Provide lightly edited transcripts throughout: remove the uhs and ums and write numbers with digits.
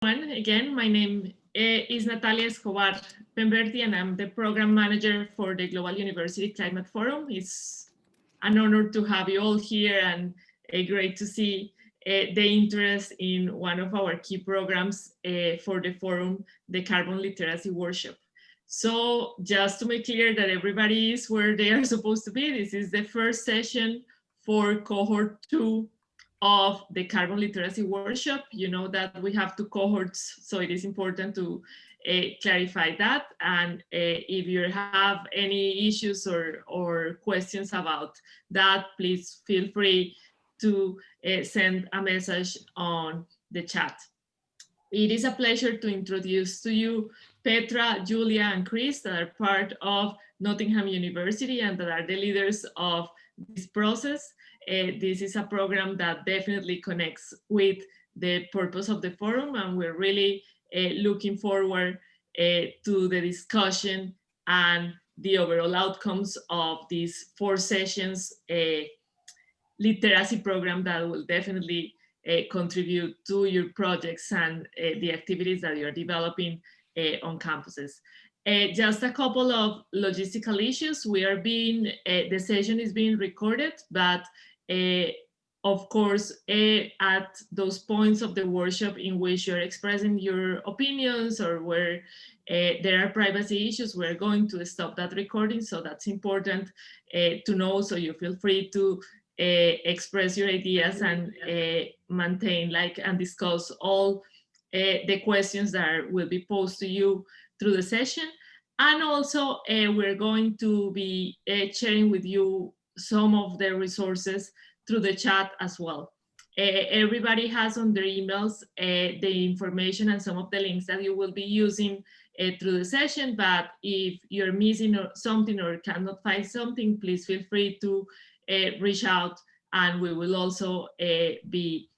Again, my name is Natalia Escobar Pemberti, and I'm the program manager for the Global University Climate Forum. It's an honor to have you all here, and great to see the interest in one of our key programs for the forum, the Carbon Literacy Workshop. So just to make clear that everybody is where they are supposed to be, this is the first session for cohort 2 of the Carbon Literacy Workshop. You know that we have 2 cohorts, so it is important to clarify that. And if you have any issues or questions about that, please feel free to send a message on the chat. It is a pleasure to introduce to you Petra, Julia, and Chris that are part of Nottingham University and that are the leaders of this process. This is a program that definitely connects with the purpose of the forum, and we're really looking forward to the discussion and the overall outcomes of these 4 sessions literacy program that will definitely contribute to your projects and the activities that you're developing on campuses. Just a couple of logistical issues. The session is being recorded, but of course, at those points of the workshop in which you're expressing your opinions or where there are privacy issues, we're going to stop that recording. So that's important to know. So you feel free to express your ideas and maintain and discuss all the questions that will be posed to you through the session. And also we're going to be sharing with you some of the resources through the chat as well. Everybody has on their emails the information and some of the links that you will be using through the session, but if you're missing something or cannot find something, please feel free to reach out, and we will also be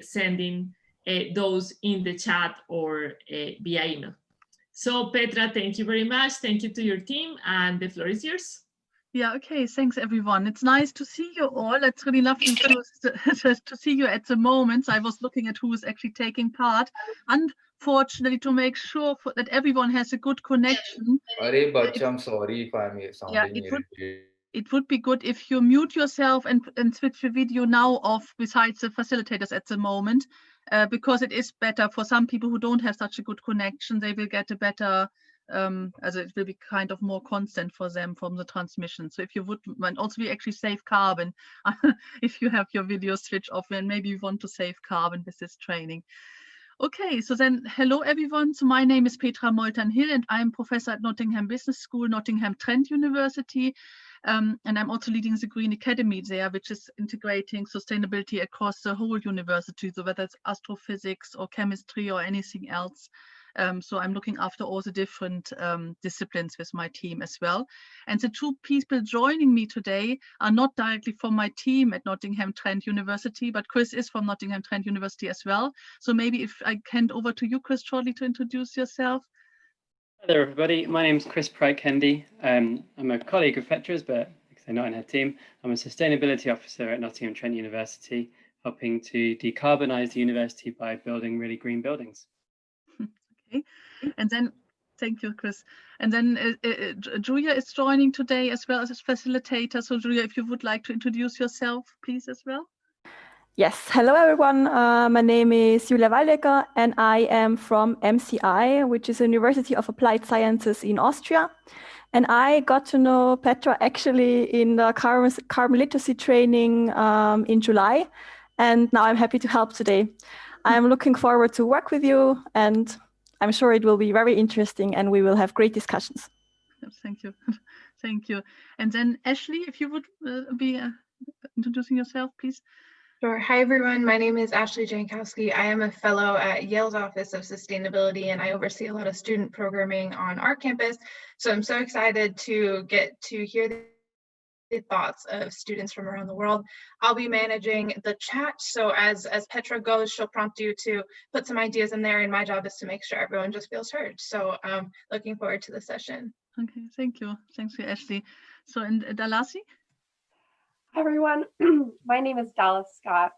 sending those in the chat or via email. So Petra, thank you very much. Thank you to your team, and the floor is yours. Yeah, okay, thanks everyone. It's nice to see you all. It's really lovely to see you at the moment. I was looking at who is actually taking part. Unfortunately, to make sure that everyone has a good connection. I'm sorry if I'm sounding it would be good if you mute yourself and switch the video now off besides the facilitators at the moment, because it is better for some people who don't have such a good connection. They will get a better as it will be kind of more constant for them from the transmission. So if you would, and also we actually save carbon if you have your video switch off, and maybe you want to save carbon with this training. Okay, so then hello everyone. So my name is Petra Moltern-Hill and I'm professor at Nottingham Business School, Nottingham Trent University. And I'm also leading the Green Academy there, which is integrating sustainability across the whole university, so whether it's astrophysics or chemistry or anything else. So I'm looking after all the different disciplines with my team as well. And the 2 people joining me today are not directly from my team at Nottingham Trent University, but Chris is from Nottingham Trent University as well. So maybe if I hand over to you, Chris, shortly to introduce yourself. Hi there, everybody. My name is Chris Pryke-Hendy. I'm a colleague of Petra's, but because I'm not in her team, I'm a sustainability officer at Nottingham Trent University, helping to decarbonize the university by building really green buildings. Okay, and then thank you, Chris. And then Julia is joining today as well as a facilitator. So Julia, if you would like to introduce yourself, please, as well. Yes, hello everyone. My name is Julia Waldecker and I am from MCI, which is a University of Applied Sciences in Austria. And I got to know Petra actually in the carbon literacy training in July. And now I'm happy to help today. I'm looking forward to work with you, and I'm sure it will be very interesting and we will have great discussions. Thank you. Thank you. And then Ashley, if you would be introducing yourself, please. Sure. Hi, everyone. My name is Ashley Jankowski. I am a fellow at Yale's Office of Sustainability, and I oversee a lot of student programming on our campus. So I'm so excited to get to hear the thoughts of students from around the world. I'll be managing the chat. So as Petra goes, she'll prompt you to put some ideas in there, and my job is to make sure everyone just feels heard. So looking forward to the session. Okay, thank you. Thanks for Ashley. So, and Dalasi? Hi, everyone. My name is Dallas Scott.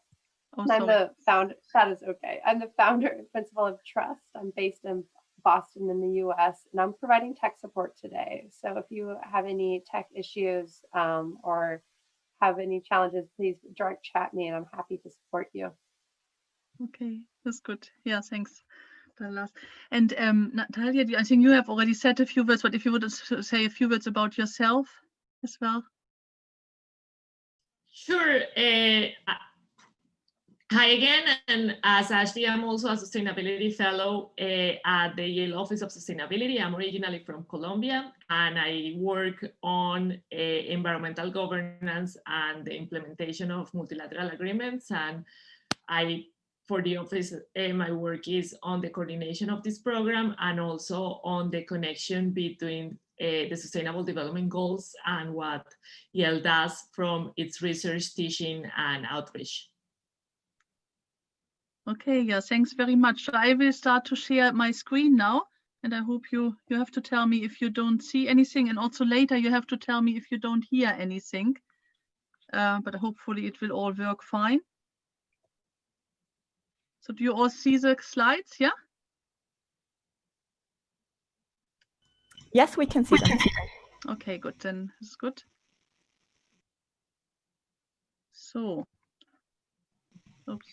Oh, I'm sorry. the founder. That is okay. I'm the founder and principal of Trust. I'm based in Boston in the US, and I'm providing tech support today. So if you have any tech issues or have any challenges, please direct chat me and I'm happy to support you. Okay, that's good. Yeah, thanks, Dallas. And Natalia, I think you have already said a few words, but if you would say a few words about yourself as well. Sure. Hi again, and as Ashley, I'm also a sustainability fellow at the Yale Office of Sustainability. I'm originally from Colombia, and I work on environmental governance and the implementation of multilateral agreements. And for the office, my work is on the coordination of this program and also on the connection between the Sustainable Development Goals and what Yale does from its research, teaching, and outreach. Okay, yeah, thanks very much. I will start to share my screen now, and I hope you have to tell me if you don't see anything, and also later you have to tell me if you don't hear anything. But hopefully it will all work fine. So do you all see the slides? Yeah? Yes, we can see them. Okay, good, then it's good. So, oops.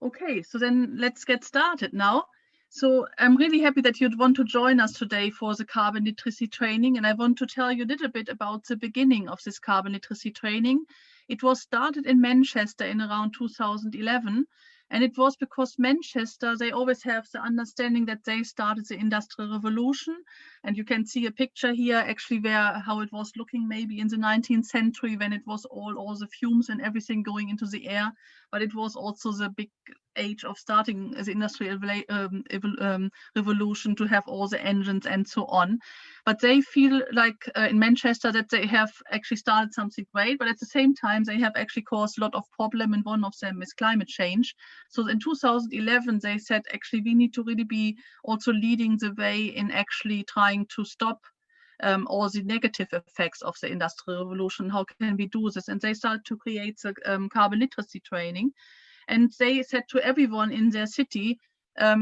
Okay, so then let's get started now. So I'm really happy that you'd want to join us today for the carbon literacy training. And I want to tell you a little bit about the beginning of this carbon literacy training. It was started in Manchester in around 2011. And it was because Manchester, they always have the understanding that they started the Industrial Revolution. And you can see a picture here actually how it was looking maybe in the 19th century when it was all the fumes and everything going into the air. But it was also the big age of starting the Industrial Revolution to have all the engines and so on. But they feel like in Manchester that they have actually started something great, but at the same time, they have actually caused a lot of problem, and one of them is climate change. So in 2011, they said, actually, we need to really be also leading the way in actually trying to stop all the negative effects of the Industrial Revolution. How can we do this? And they started to create the carbon literacy training. And they said to everyone in their city,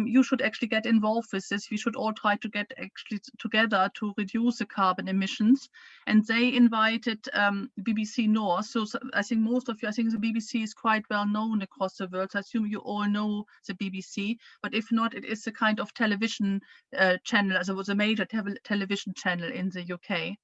you should actually get involved with this. We should all try to get actually together to reduce the carbon emissions. And they invited BBC North. So I think most of you, I think the BBC is quite well known across the world. So I assume you all know the BBC, but if not, it is a kind of television channel, as it was a major television channel in the UK.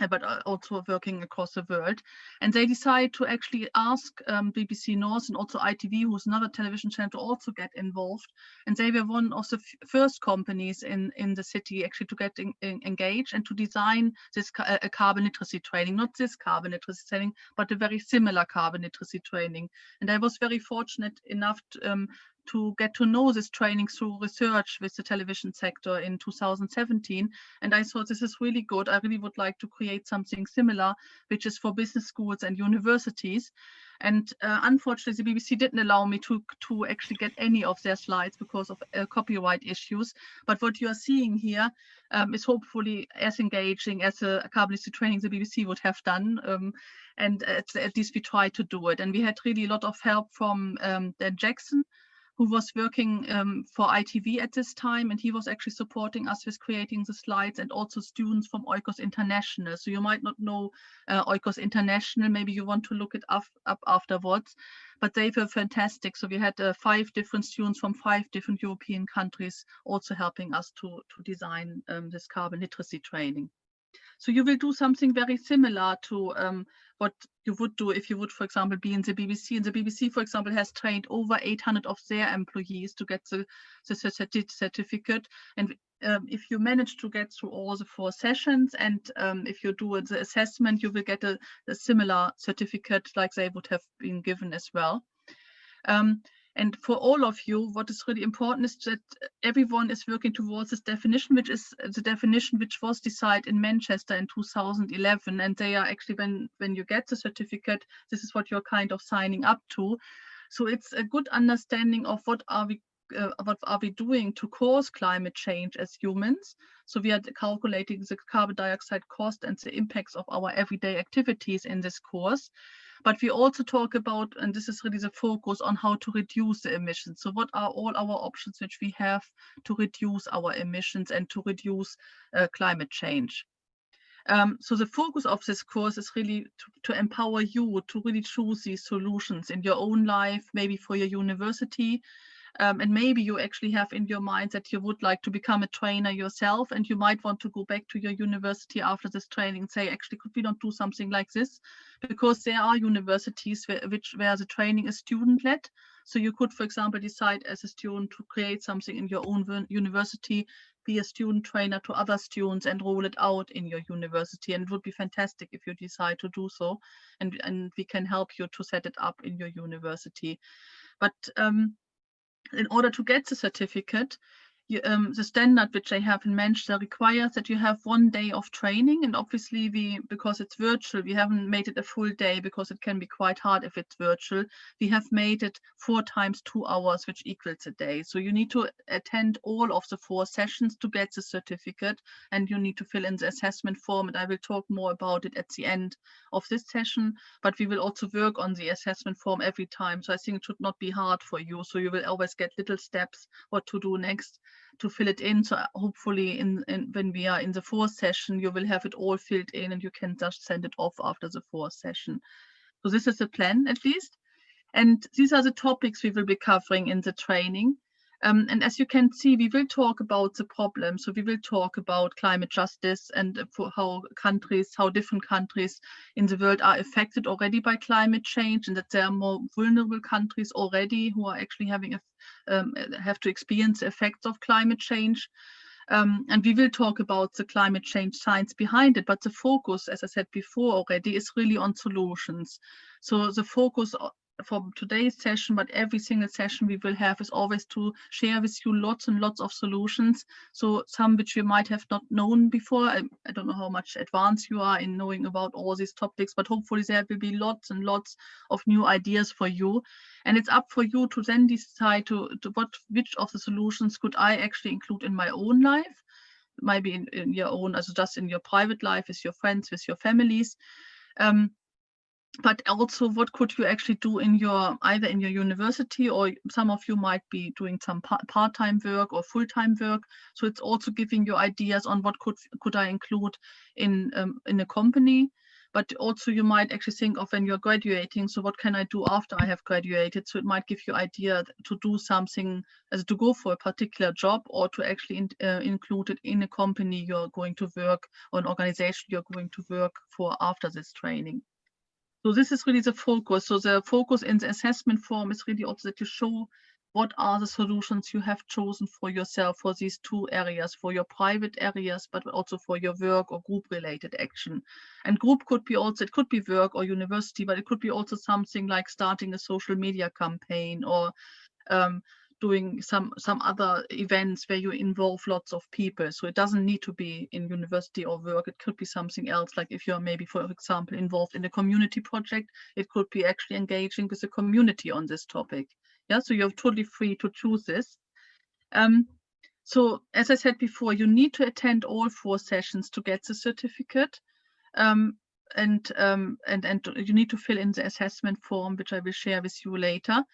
But also working across the world. And they decided to actually ask BBC North and also ITV, who's another television channel, to also get involved. And they were one of the first companies in the city actually to get engaged and to design this a carbon literacy training, not this carbon literacy training, but a very similar carbon literacy training. And I was very fortunate enough to get to know this training through research with the television sector in 2017. And I thought this is really good. I really would like to create something similar, which is for business schools and universities. And unfortunately, the BBC didn't allow me to actually get any of their slides because of copyright issues. But what you are seeing here is hopefully as engaging as a carbon literacy training the BBC would have done. And at least we tried to do it. And we had really a lot of help from Dan Jackson, who was working for ITV at this time, and he was actually supporting us with creating the slides, and also students from Oikos International. So you might not know Oikos International, maybe you want to look it up afterwards, but they were fantastic. So we had 5 different students from 5 different European countries also helping us to design this carbon literacy training. So you will do something very similar to what you would do if you would, for example, be in the BBC. And the BBC, for example, has trained over 800 of their employees to get the certificate. And if you manage to get through all the 4 sessions, and if you do the assessment, you will get a similar certificate like they would have been given as well. And for all of you, what is really important is that everyone is working towards this definition, which is the definition which was decided in Manchester in 2011. And they are actually, when you get the certificate, this is what you're kind of signing up to. So it's a good understanding of what are we what are we doing to cause climate change as humans. So we are calculating the carbon dioxide cost and the impacts of our everyday activities in this course. But we also talk about, and this is really the focus, on how to reduce the emissions. So what are all our options which we have to reduce our emissions and to reduce climate change? So the focus of this course is really to empower you to really choose these solutions in your own life, maybe for your university. And maybe you actually have in your mind that you would like to become a trainer yourself, and you might want to go back to your university after this training and say, actually, could we not do something like this? Because there are universities where the training is student-led. So you could, for example, decide as a student to create something in your own university, be a student trainer to other students and roll it out in your university. And it would be fantastic if you decide to do so. And we can help you to set it up in your university. But in order to get the certificate, the standard which I have in Manchester requires that you have 1 day of training. And obviously because it's virtual, we haven't made it a full day because it can be quite hard if it's virtual. We have made it 4 times 2 hours, which equals a day. So you need to attend all of the 4 sessions to get the certificate, and you need to fill in the assessment form. And I will talk more about it at the end of this session, but we will also work on the assessment form every time. So I think it should not be hard for you. So you will always get little steps what to do next to fill it in. So hopefully when we are in the 4th session, you will have it all filled in and you can just send it off after the 4th session. So this is the plan, at least. And these are the topics we will be covering in the training. And as you can see, we will talk about the problem. So we will talk about climate justice and how different countries in the world are affected already by climate change, and that there are more vulnerable countries already who are actually have to experience the effects of climate change. And we will talk about the climate change science behind it, but the focus, as I said before already, is really on solutions. So the focus for today's session, but every single session we will have, is always to share with you lots and lots of solutions. So some which you might have not known before. I don't know how much advanced you are in knowing about all these topics, but hopefully there will be lots and lots of new ideas for you. And it's up for you to then decide which of the solutions could I actually include in my own life, maybe in your own, also just in your private life, with your friends, with your families. But also, what could you actually do either in your university, or some of you might be doing some part-time work or full-time work. So it's also giving you ideas on what could I include in a company. But also you might actually think of when you're graduating, so what can I do after I have graduated? So it might give you idea to do something, as to go for a particular job, or to actually include it in a company you're going to work, or an organization you're going to work for after this training. So this is really the focus. So the focus in the assessment form is really also to show what are the solutions you have chosen for yourself for these 2 areas, for your private areas, but also for your work or group related action. And group could be also, it could be work or university, but it could be also something like starting a social media campaign, or doing some other events where you involve lots of people. So it doesn't need to be in university or work. It could be something else, like if you're maybe, for example, involved in a community project, it could be actually engaging with the community on this topic. Yeah, so you're totally free to choose this. So as I said before, you need to attend all 4 sessions to get the certificate. And you need to fill in the assessment form, which I will share with you later.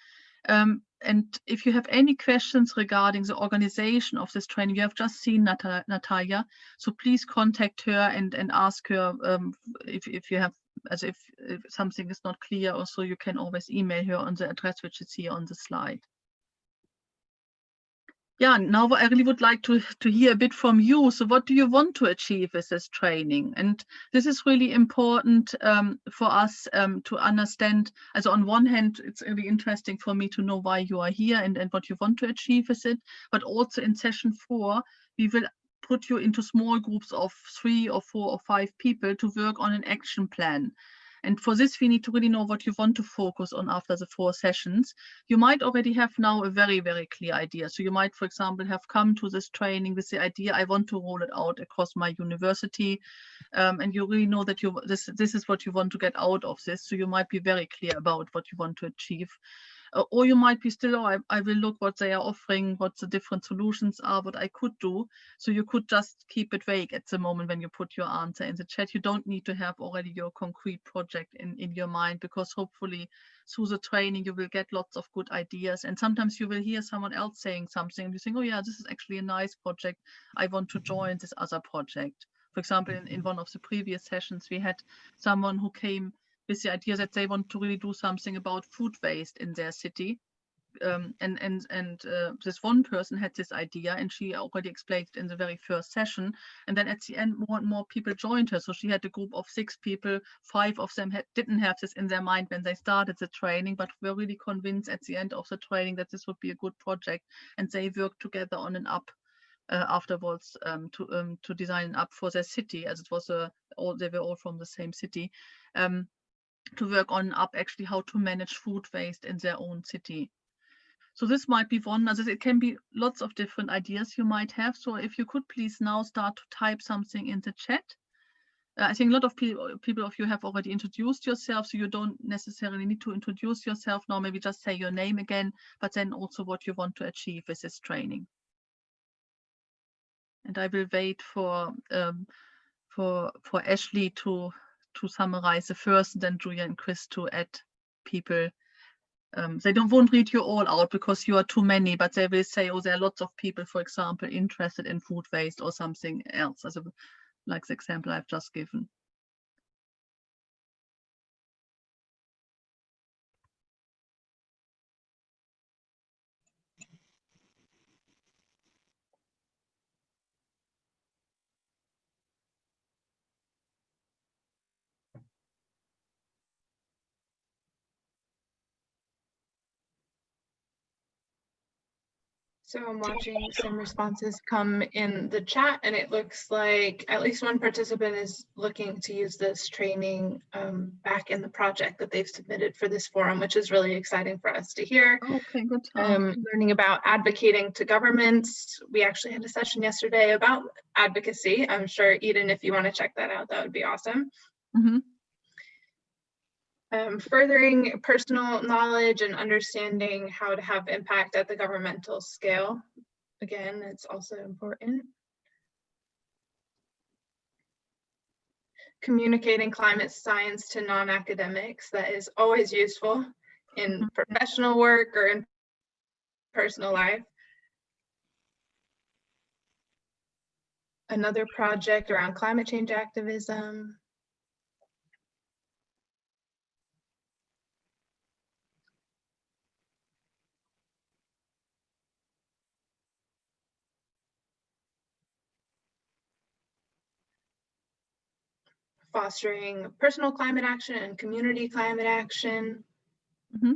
And if you have any questions regarding the organization of this training, you have just seen Natalia, so please contact her and ask her if you have, as if something is not clear, or so you can always email her on the address which is here on the slide. Yeah, now I really would like to hear a bit from you. So what do you want to achieve with this training? And this is really important for us to understand. As on one hand, it's really interesting for me to know why you are here and what you want to achieve with it. But also in session 4, we will put you into small groups of 3 or 4 or 5 people to work on an action plan. And for this, we need to really know what you want to focus on after the 4 sessions. You might already have now a very, very clear idea. So you might, for example, have come to this training with the idea, I want to roll it out across my university. And you really know that this is what you want to get out of this. So you might be very clear about what you want to achieve. Or you might be still, oh, I will look what they are offering, what the different solutions are, what I could do. So you could just keep it vague at the moment when you put your answer in the chat. You don't need to have already your concrete project in your mind, because hopefully through the training you will get lots of good ideas. And sometimes you will hear someone else saying something and you think, oh yeah, this is actually a nice project. I want to join this other project. For example, in one of the previous sessions, we had someone who came with the idea that they want to really do something about food waste in their city. This one person had this idea, and she already explained it in the very first session. And then at the end, more and more people joined her. So she had a group of 6 people. 5 of them didn't have this in their mind when they started the training, but were really convinced at the end of the training that this would be a good project. And they worked together on an app afterwards to design an app for their city, as it was they were all from the same city. To work on up actually how to manage food waste in their own city. So this might be one, as it can be lots of different ideas you might have. So if you could please now start to type something in the chat. I think a lot of people of you have already introduced yourself, so you don't necessarily need to introduce yourself now, maybe just say your name again, but then also what you want to achieve with this training. And I will wait for Ashley to summarize the first, and then Julia and Chris to add people. They won't read you all out because you are too many, but they will say, oh, there are lots of people, for example, interested in food waste or something else, like the example I've just given. So I'm watching some responses come in the chat, and it looks like at least one participant is looking to use this training back in the project that they've submitted for this forum, which is really exciting for us to hear. Okay, good. Learning about advocating to governments. We actually had a session yesterday about advocacy. I'm sure, Eden, if you want to check that out, that would be awesome. Mm-hmm. Furthering personal knowledge and understanding how to have impact at the governmental scale. Again, it's also important. Communicating climate science to non-academics, that is always useful in professional work or in personal life. Another project around climate change activism. Fostering personal climate action and community climate action. Mm-hmm.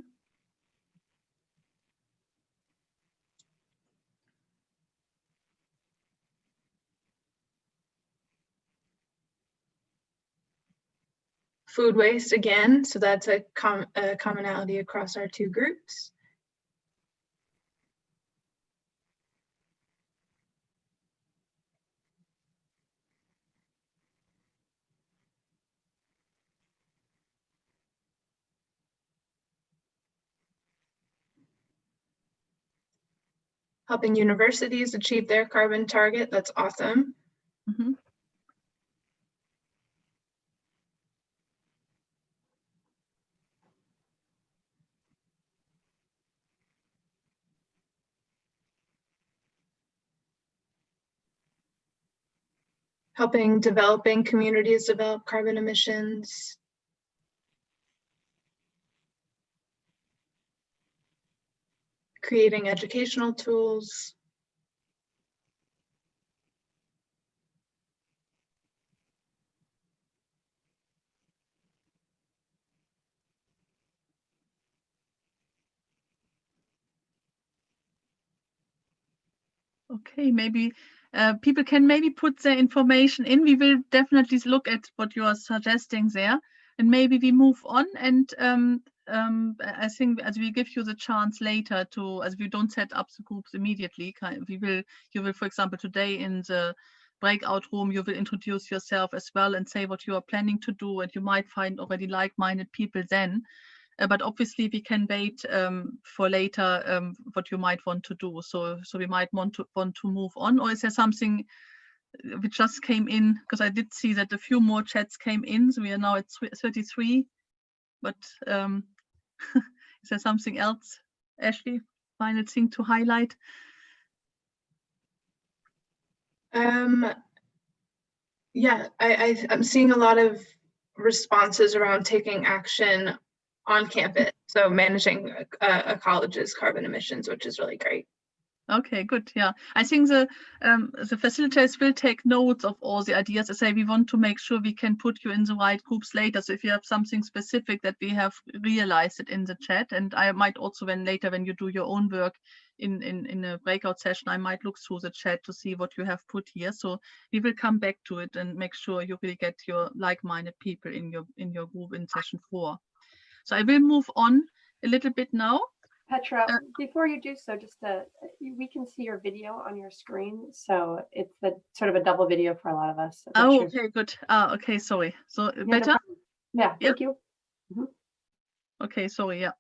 Food waste again, so that's a commonality across our 2 groups. Helping universities achieve their carbon target, that's awesome. Mm-hmm. Helping developing communities develop carbon emissions. Creating educational tools. Okay, maybe people can maybe put their information in. We will definitely look at what you are suggesting there, and maybe we move on. And I think as we give you the chance later to, as we don't set up the groups immediately, you will, for example, today in the breakout room, you will introduce yourself as well and say what you are planning to do, and you might find already like-minded people then. but obviously we can wait for later what you might want to do. So we might want to move on, or is there something which just came in? Because I did see that a few more chats came in, so we are now at 33. But is there something else, Ashley? Final thing to highlight? Yeah, I'm seeing a lot of responses around taking action on campus, so managing a college's carbon emissions, which is really great. Okay, good. Yeah, I think the facilitators will take notes of all the ideas. I say we want to make sure we can put you in the right groups later. So if you have something specific that we have realized it in the chat, and I might also later when you do your own work in a breakout session, I might look through the chat to see what you have put here. So we will come back to it and make sure you really get your like-minded people in your group in session 4. So I will move on a little bit now. Petra, before you do so, just we can see your video on your screen, so it's sort of a double video for a lot of us. Oh, okay, good. Okay, sorry. So better? Yeah, thank you. Okay, sorry, yeah.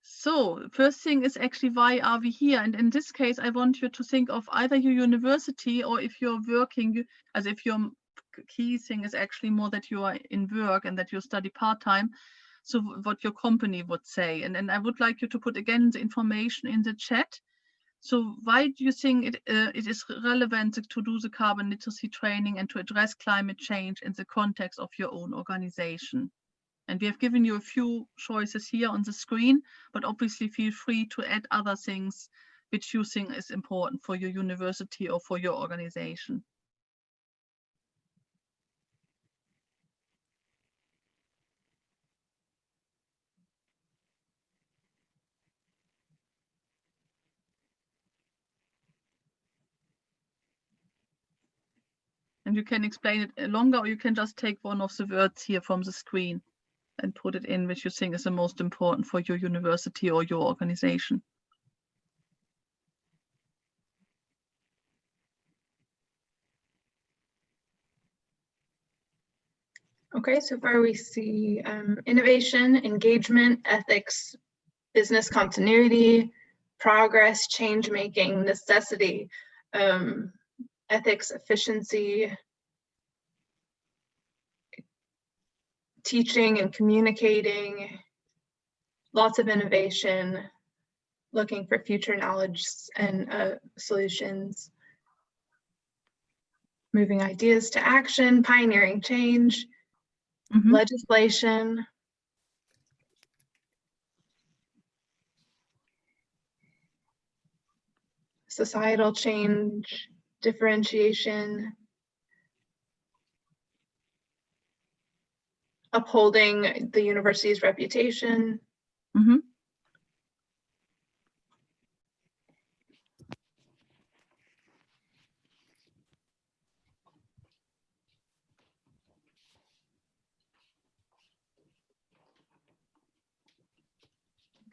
So first thing is actually, why are we here? And in this case, I want you to think of either your university, or if you're working, as if your key thing is actually more that you are in work and that you study part-time. So what your company would say. And I would like you to put again the information in the chat. So why do you think it is relevant to do the carbon literacy training and to address climate change in the context of your own organization? And we have given you a few choices here on the screen, but obviously feel free to add other things which you think is important for your university or for your organization. And you can explain it longer, or you can just take one of the words here from the screen and put it in which you think is the most important for your university or your organization. Okay, so far we see innovation, engagement, ethics, business continuity, progress, change making, necessity, ethics, efficiency, teaching and communicating, lots of innovation, looking for future knowledge and solutions, moving ideas to action, pioneering change, legislation, societal change, differentiation, upholding the university's reputation.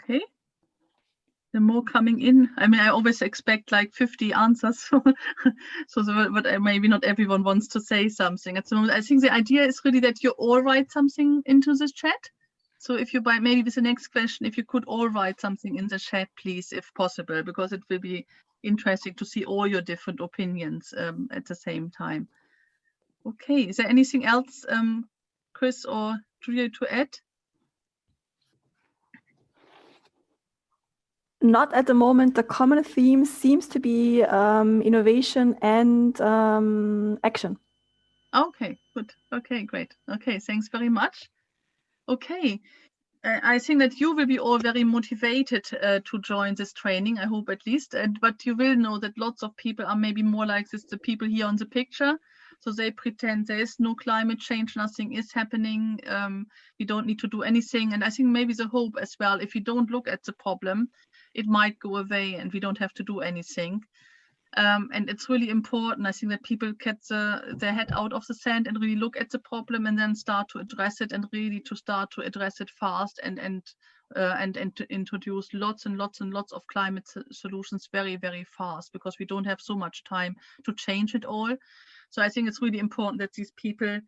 Okay. The more coming in, I mean, I always expect like 50 answers, but maybe not everyone wants to say something at the moment. I think the idea is really that you all write something into this chat. So if you maybe with the next question, if you could all write something in the chat, please, if possible, because it will be interesting to see all your different opinions at the same time. Okay, is there anything else, Chris or Julia, to add? Not at the moment. The common theme seems to be innovation and action. Okay, good. Okay, great. Okay, thanks very much. Okay, I think that you will be all very motivated to join this training, I hope at least. But you will know that lots of people are maybe more like this, the people here on the picture. So they pretend there is no climate change, nothing is happening. We don't need to do anything. And I think maybe the hope as well, if we don't look at the problem, it might go away and we don't have to do anything. And it's really important, I think, that people get their head out of the sand and really look at the problem and then start to address it, and really to start to address it fast and to introduce lots and lots and lots of climate solutions very, very fast, because we don't have so much time to change it all. So I think it's really important that these people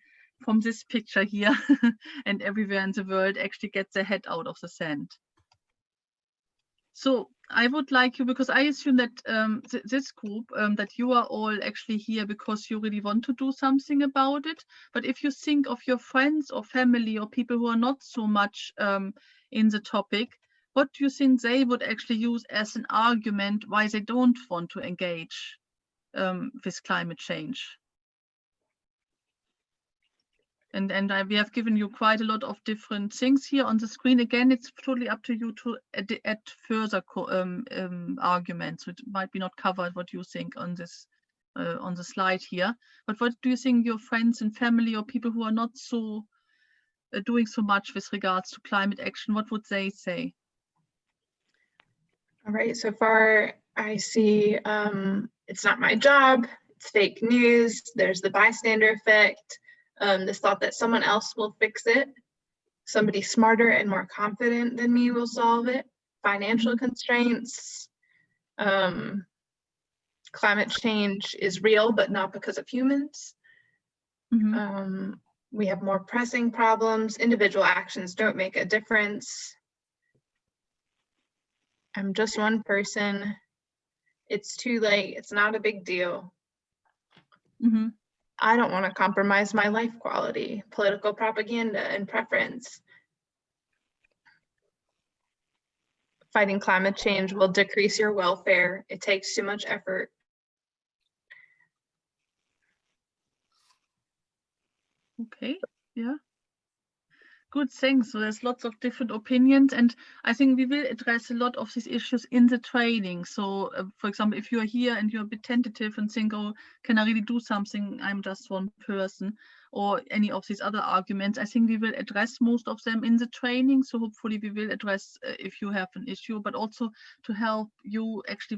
from this picture here and everywhere in the world actually get their head out of the sand. So I would like you, because I assume that this group, that you are all actually here because you really want to do something about it. But if you think of your friends or family or people who are not so much in the topic, what do you think they would actually use as an argument why they don't want to engage with climate change? And we have given you quite a lot of different things here on the screen. Again, it's totally up to you to add further arguments. It might be not covered what you think on this on the slide here. But what do you think your friends and family or people who are not so doing so much with regards to climate action, what would they say? All right, so far I see it's not my job, it's fake news, there's the bystander effect, this thought that someone else will fix it, somebody smarter and more confident than me will solve it, financial constraints, climate change is real but not because of humans. We have more pressing problems, individual actions don't make a difference. I'm just one person. It's too late. It's not a big deal. I don't want to compromise my life quality, political propaganda and preference. Fighting climate change will decrease your welfare. It takes too much effort. Okay, yeah. Good, thanks. So there's lots of different opinions, and I think we will address a lot of these issues in the training. So, for example, if you're here and you're a bit tentative and think, oh, can I really do something? I'm just one person, or any of these other arguments, I think we will address most of them in the training. So hopefully we will address if you have an issue, but also to help you actually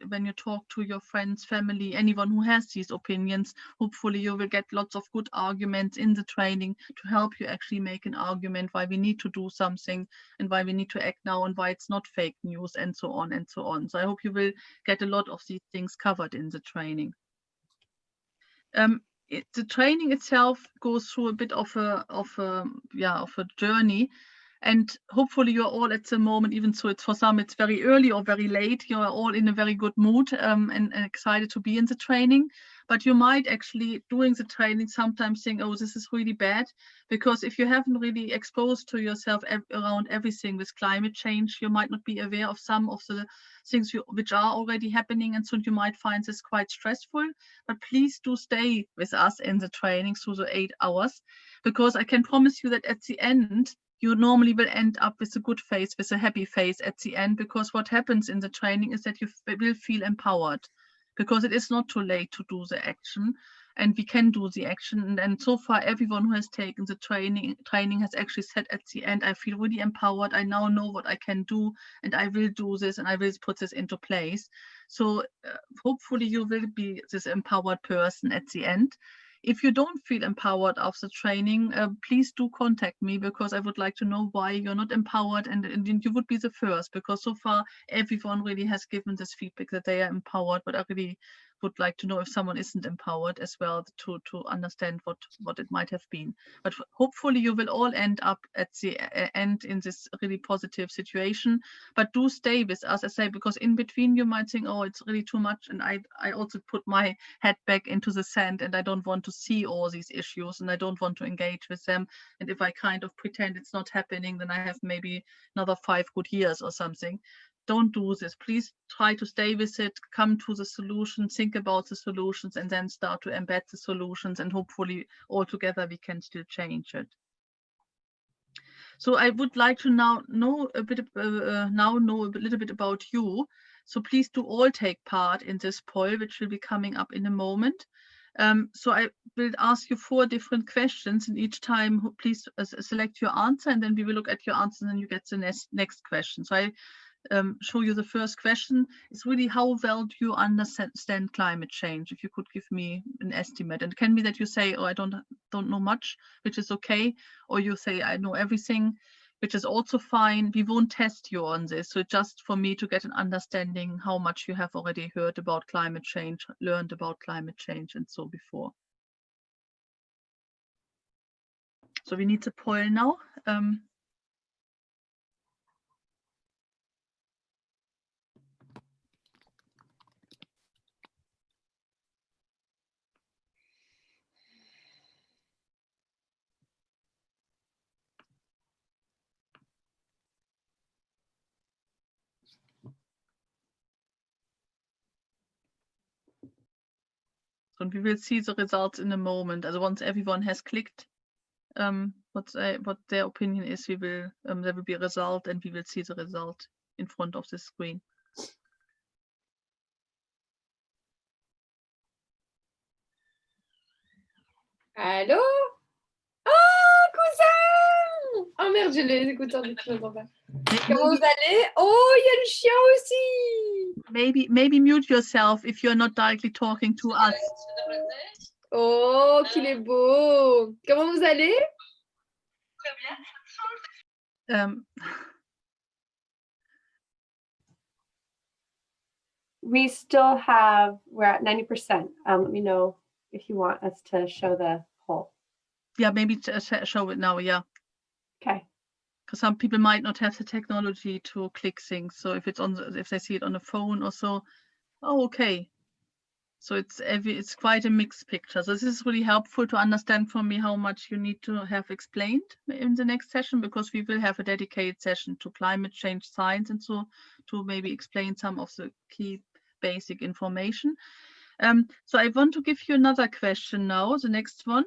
when you talk to your friends, family, anyone who has these opinions, hopefully you will get lots of good arguments in the training to help you actually make an argument why we need to do something and why we need to act now and why it's not fake news and so on and so on. So I hope you will get a lot of these things covered in the training. The training itself goes through a bit of a journey, and hopefully you're all at the moment, even so it's for some it's very early or very late, you're all in a very good mood and excited to be in the training. But you might actually, during the training, sometimes think, oh, this is really bad, because if you haven't really exposed to yourself around everything with climate change, you might not be aware of some of the things which are already happening, and so you might find this quite stressful. But please do stay with us in the training through the 8 hours, because I can promise you that at the end, you normally will end up with a good face, with a happy face at the end, because what happens in the training is that you will feel empowered, because it is not too late to do the action, and we can do the action. And so far, everyone who has taken the training has actually said at the end, I feel really empowered. I now know what I can do, and I will do this, and I will put this into place. So hopefully you will be this empowered person at the end. If you don't feel empowered after training, please do contact me, because I would like to know why you're not empowered, and you would be the first, because so far everyone really has given this feedback that they are empowered, but I really would like to know if someone isn't empowered as well, to understand what it might have been. But hopefully you will all end up at the end in this really positive situation. But do stay with us, I say, because in between you might think, oh, it's really too much, and I also put my head back into the sand, and I don't want to see all these issues, and I don't want to engage with them. And if I kind of pretend it's not happening, then I have maybe another 5 good years or something. Don't do this. Please try to stay with it, come to the solution, think about the solutions, and then start to embed the solutions, and hopefully all together we can still change it. So I would like to now know a little bit about you. So please do all take part in this poll, which will be coming up in a moment. So I will ask you 4 different questions, and each time please select your answer, and then we will look at your answer, and then you get the next question. So I show you the first question. It's really, how well do you understand climate change? If you could give me an estimate, and it can be that you say, oh, I don't know much, which is okay, or you say I know everything, which is also fine. We won't test you on this, so just for me to get an understanding how much you have already heard about climate change, learned about climate change, and so before. So we need the poll now. And we will see the results in a moment. As once everyone has clicked what their opinion is, we will there will be a result, and we will see the result in front of the screen. Allô? Oh, cousin! Oh merde, j'ai les écouteurs du coup, j'entends pas. Comment vous allez? Oh, il y a le chien aussi! Maybe mute yourself if you're not directly talking to us. Oh, qu'il est beau! Comment vous allez? Très bien. We still have, we're at 90%. Let me know if you want us to show the poll. Yeah, maybe show it now, yeah. Okay. Because some people might not have the technology to click things. So if they see it on a phone or so, oh, okay. So it's quite a mixed picture. So this is really helpful to understand from me how much you need to have explained in the next session, because we will have a dedicated session to climate change science, and so to maybe explain some of the key basic information. So I want to give you another question now, the next one.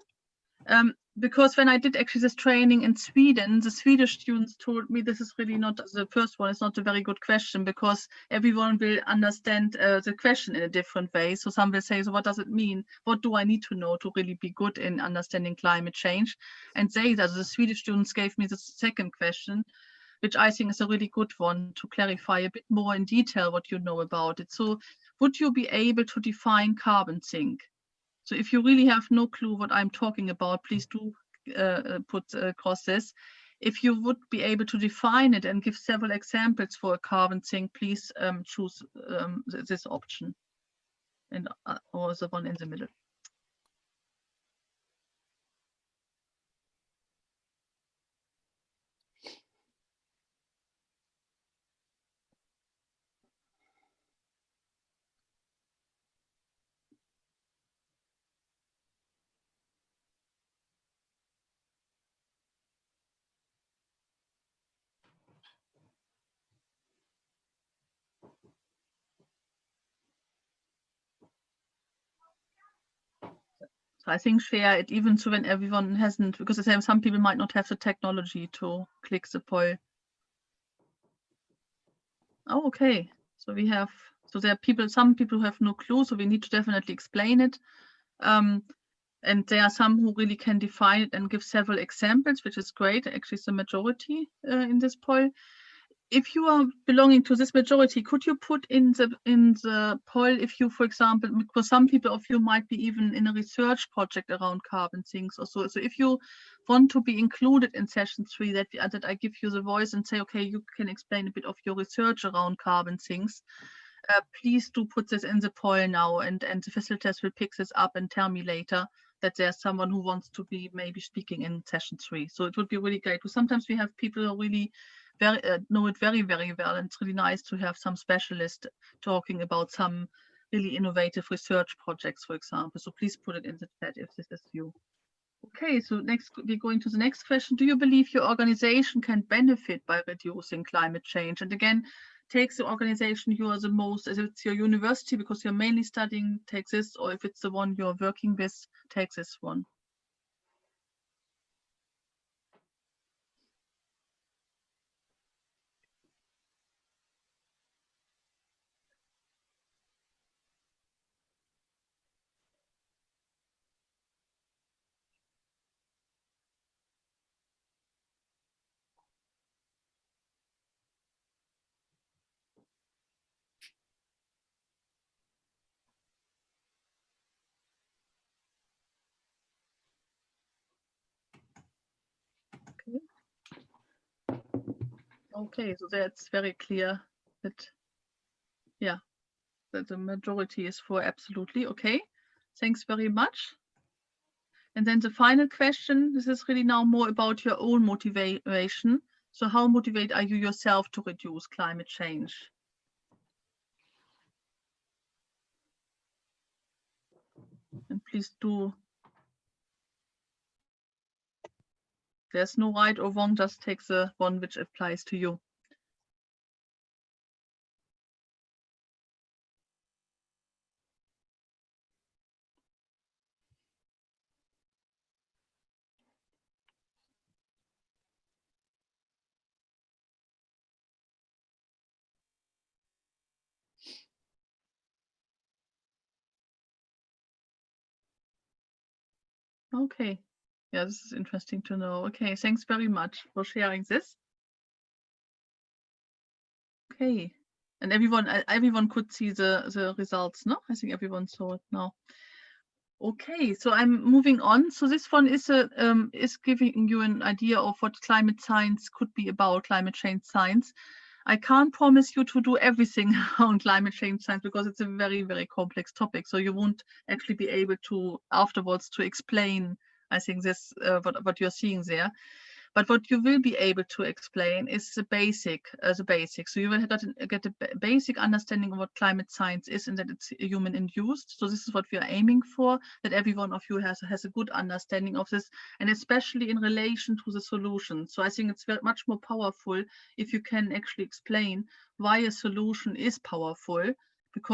Because when I did actually this training in Sweden, the Swedish students told me this is really not, the first one is not a very good question, because everyone will understand the question in a different way. So some will say, so what does it mean? What do I need to know to really be good in understanding climate change? And the Swedish students gave me the second question, which I think is a really good one to clarify a bit more in detail what you know about it. So would you be able to define carbon sink? So if you really have no clue what I'm talking about, please do put across this. If you would be able to define it and give several examples for a carbon sink, please choose this option, and or the one in the middle. So I think share it even so when everyone hasn't, because some people might not have the technology to click the poll. Oh, okay. So we have, so there are some people who have no clue, so we need to definitely explain it. And there are some who really can define it and give several examples, which is great. Actually, it's the majority in this poll. If you are belonging to this majority, could you put in the poll if you, for example, because some people of you might be even in a research project around carbon sinks or so. So if you want to be included in session 3, that I give you the voice and say, okay, you can explain a bit of your research around carbon sinks. Please do put this in the poll now, and the facilitators will pick this up and tell me later that there's someone who wants to be maybe speaking in session 3. So it would be really great, because sometimes we have people who really know it very, very well, and it's really nice to have some specialist talking about some really innovative research projects, for example. So please put it in the chat if this is you. Okay, so next we're going to the next question. Do you believe your organization can benefit by reducing climate change? And again, take the organization you are the most, if it's your university because you're mainly studying, take this, or if it's the one you're working with, take this one. Okay, so that's very clear that, yeah, that the majority is for absolutely. Okay, thanks very much. And then the final question, this is really now more about your own motivation. So how motivated are you yourself to reduce climate change? And please do. There's no right or wrong, just take the one which applies to you. Okay. Yeah, this is interesting to know. Okay, thanks very much for sharing this. Okay. And everyone could see the results, no? I think everyone saw it now. Okay, so I'm moving on. So this one is giving you an idea of what climate science could be about, climate change science. I can't promise you to do everything on climate change science because it's a very, very complex topic. So you won't actually be able to afterwards to explain, I think, this what you're seeing there. But what you will be able to explain is the basic. So you will get a basic understanding of what climate science is and that it's human induced. So this is what we are aiming for, that every one of you has a good understanding of this, and especially in relation to the solution. So I think it's very much more powerful if you can actually explain why a solution is powerful,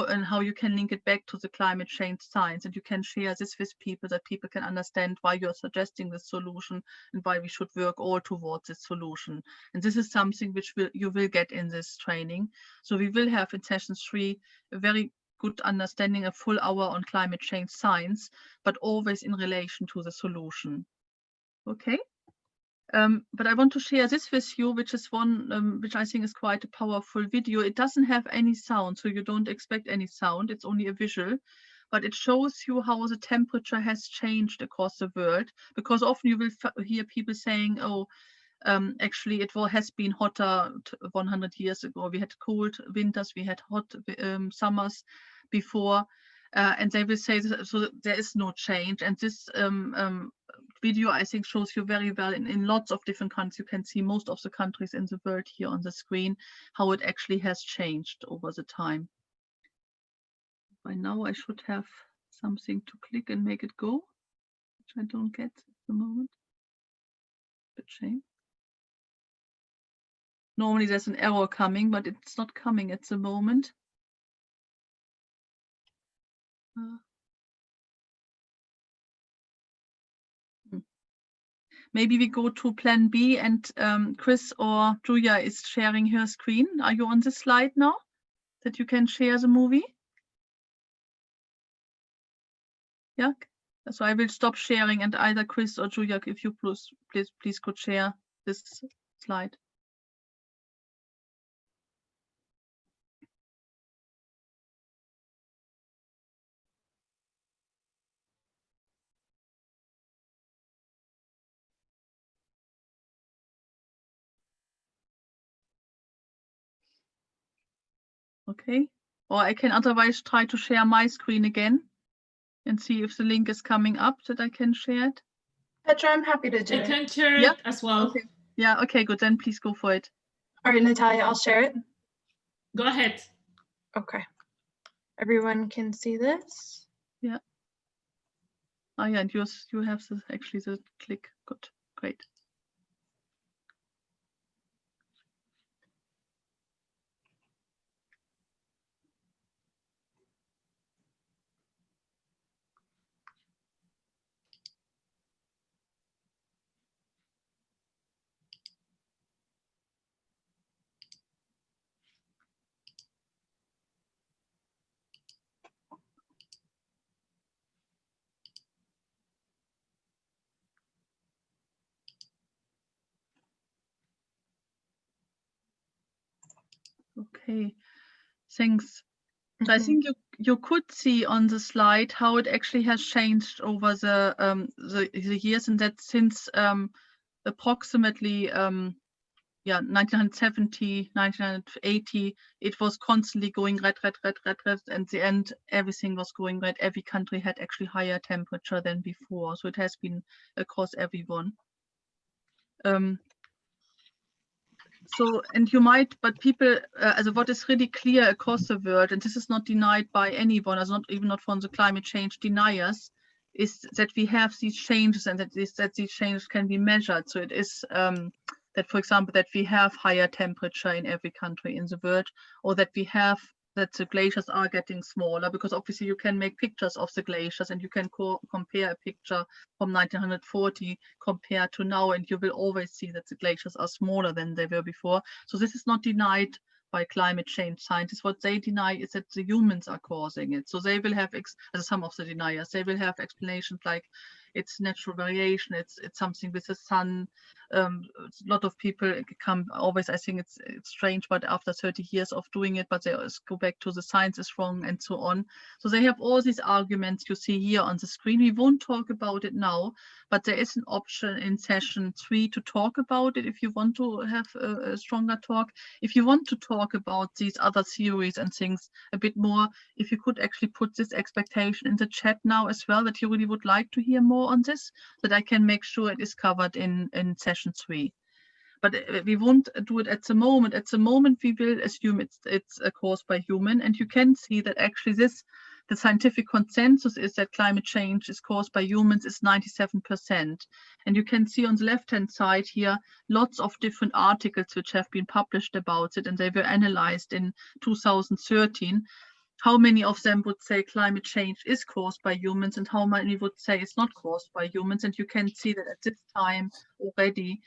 and how you can link it back to the climate change science, and you can share this with people, that people can understand why you're suggesting the solution and why we should work all towards this solution. And this is something which you will get in this training. So we will have in session 3 a very good understanding, a full hour on climate change science, but always in relation to the solution. Okay. But I want to share this with you, which is one which I think is quite a powerful video. It doesn't have any sound, so you don't expect any sound. It's only a visual, but it shows you how the temperature has changed across the world, because often you will hear people saying, oh, actually it has been hotter 100 years ago. We had cold winters, we had hot summers before, and they will say so there is no change. And this video, I think, shows you very well in lots of different countries. You can see most of the countries in the world here on the screen, how it actually has changed over the time. By now I should have something to click and make it go, which I don't get at the moment. Bit shame. Normally there's an error coming, but it's not coming at the moment. Maybe we go to plan B, and Chris or Julia is sharing her screen. Are you on the slide now that you can share the movie? Yeah, so I will stop sharing, and either Chris or Julia, if you please could share this slide. Okay, or I can otherwise try to share my screen again and see if the link is coming up that I can share it. Petra, I'm happy to do it. I can share it as well. Okay. Yeah, okay, good. Then please go for it. All right, Natalia, I'll share it. Go ahead. Okay. Everyone can see this? Yeah. Oh yeah, and you have actually the click. Good, great. Okay, thanks. So I think you could see on the slide how it actually has changed over the years, and that since approximately 1970, 1980, it was constantly going red, and the end, everything was going red. Every country had actually higher temperature than before. So it has been across everyone. So, and you might, but people, what is really clear across the world, and this is not denied by anyone, as not even not from the climate change deniers, is that we have these changes and that these changes can be measured. So it is that, for example, that we have higher temperature in every country in the world, or that that the glaciers are getting smaller, because obviously you can make pictures of the glaciers and you can compare a picture from 1940 compared to now, and you will always see that the glaciers are smaller than they were before. So this is not denied by climate change scientists. What they deny is that the humans are causing it. So they will have, some of the deniers, they will have explanations like it's natural variation, it's something with the sun. A lot of people come always, I think it's strange, but after 30 years of doing it, but they always go back to the science is wrong and so on. So they have all these arguments you see here on the screen. We won't talk about it now, but there is an option in session 3 to talk about it if you want to have a stronger talk. If you want to talk about these other theories and things a bit more, if you could actually put this expectation in the chat now as well, that you really would like to hear more on this, that I can make sure it is covered in session 3. But we won't do it at the moment. At the moment, we will assume it's caused by human, and you can see that actually the scientific consensus is that climate change is caused by humans is 97%. And you can see on the left-hand side here, lots of different articles which have been published about it, and they were analyzed in 2013. How many of them would say climate change is caused by humans, and how many would say it's not caused by humans? And you can see that at this time already,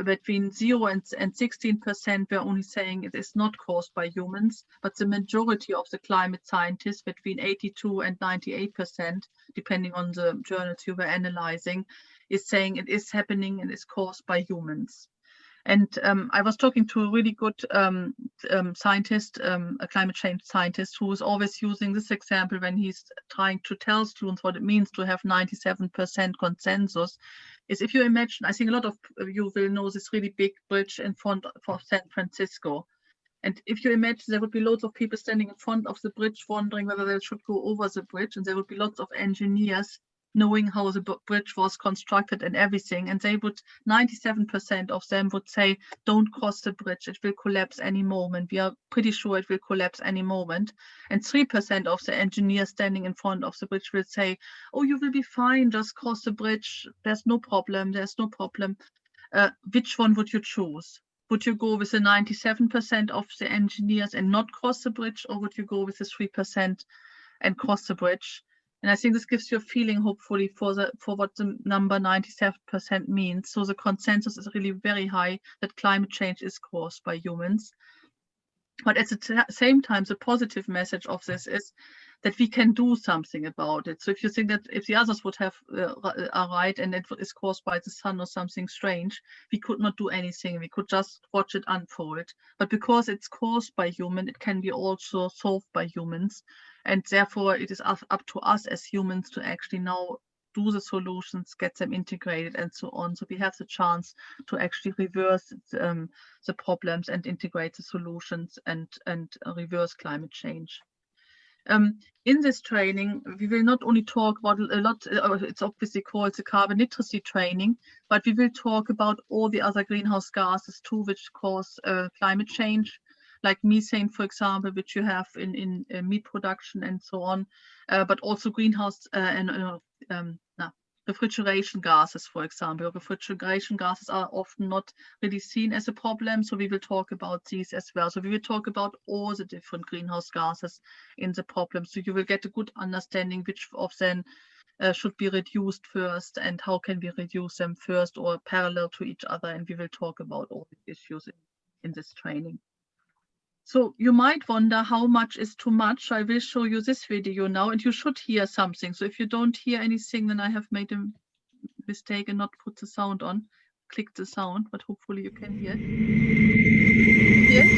between 0 and 16% were only saying it is not caused by humans, but the majority of the climate scientists, between 82 and 98%, depending on the journals you were analyzing, is saying it is happening and is caused by humans. And I was talking to a really good scientist, a climate change scientist, who is always using this example when he's trying to tell students what it means to have 97% consensus. Is if you imagine, I think a lot of you will know this really big bridge in front of San Francisco. And if you imagine there would be loads of people standing in front of the bridge wondering whether they should go over the bridge, and there would be lots of engineers knowing how the bridge was constructed and everything, and they would, 97% of them would say, don't cross the bridge, it will collapse any moment. We are pretty sure it will collapse any moment. And 3% of the engineers standing in front of the bridge will say, oh, you will be fine, just cross the bridge, there's no problem, there's no problem. Which one would you choose? Would you go with the 97% of the engineers and not cross the bridge, or would you go with the 3% and cross the bridge? And I think this gives you a feeling, hopefully, for what the number 97% means. So the consensus is really very high that climate change is caused by humans. But at the same time, the positive message of this is that we can do something about it. So if you think that if the others would have are right and it is caused by the sun or something strange, we could not do anything. We could just watch it unfold. But because it's caused by human, it can be also solved by humans. And therefore, it is up to us as humans to actually now do the solutions, get them integrated and so on. So we have the chance to actually reverse the problems and integrate the solutions and reverse climate change. In this training, we will not only talk about a lot, it's obviously called the carbon literacy training, but we will talk about all the other greenhouse gases too, which cause climate change, like methane, for example, which you have in meat production and so on, but also greenhouse refrigeration gases, for example. Refrigeration gases are often not really seen as a problem, so we will talk about these as well. So we will talk about all the different greenhouse gases in the problem, so you will get a good understanding which of them should be reduced first and how can we reduce them first or parallel to each other, and we will talk about all the issues in this training. So you might wonder how much is too much. I will show you this video now, and you should hear something. So if you don't hear anything, then I have made a mistake and not put the sound on. Click the sound, but hopefully you can hear it. Hear it?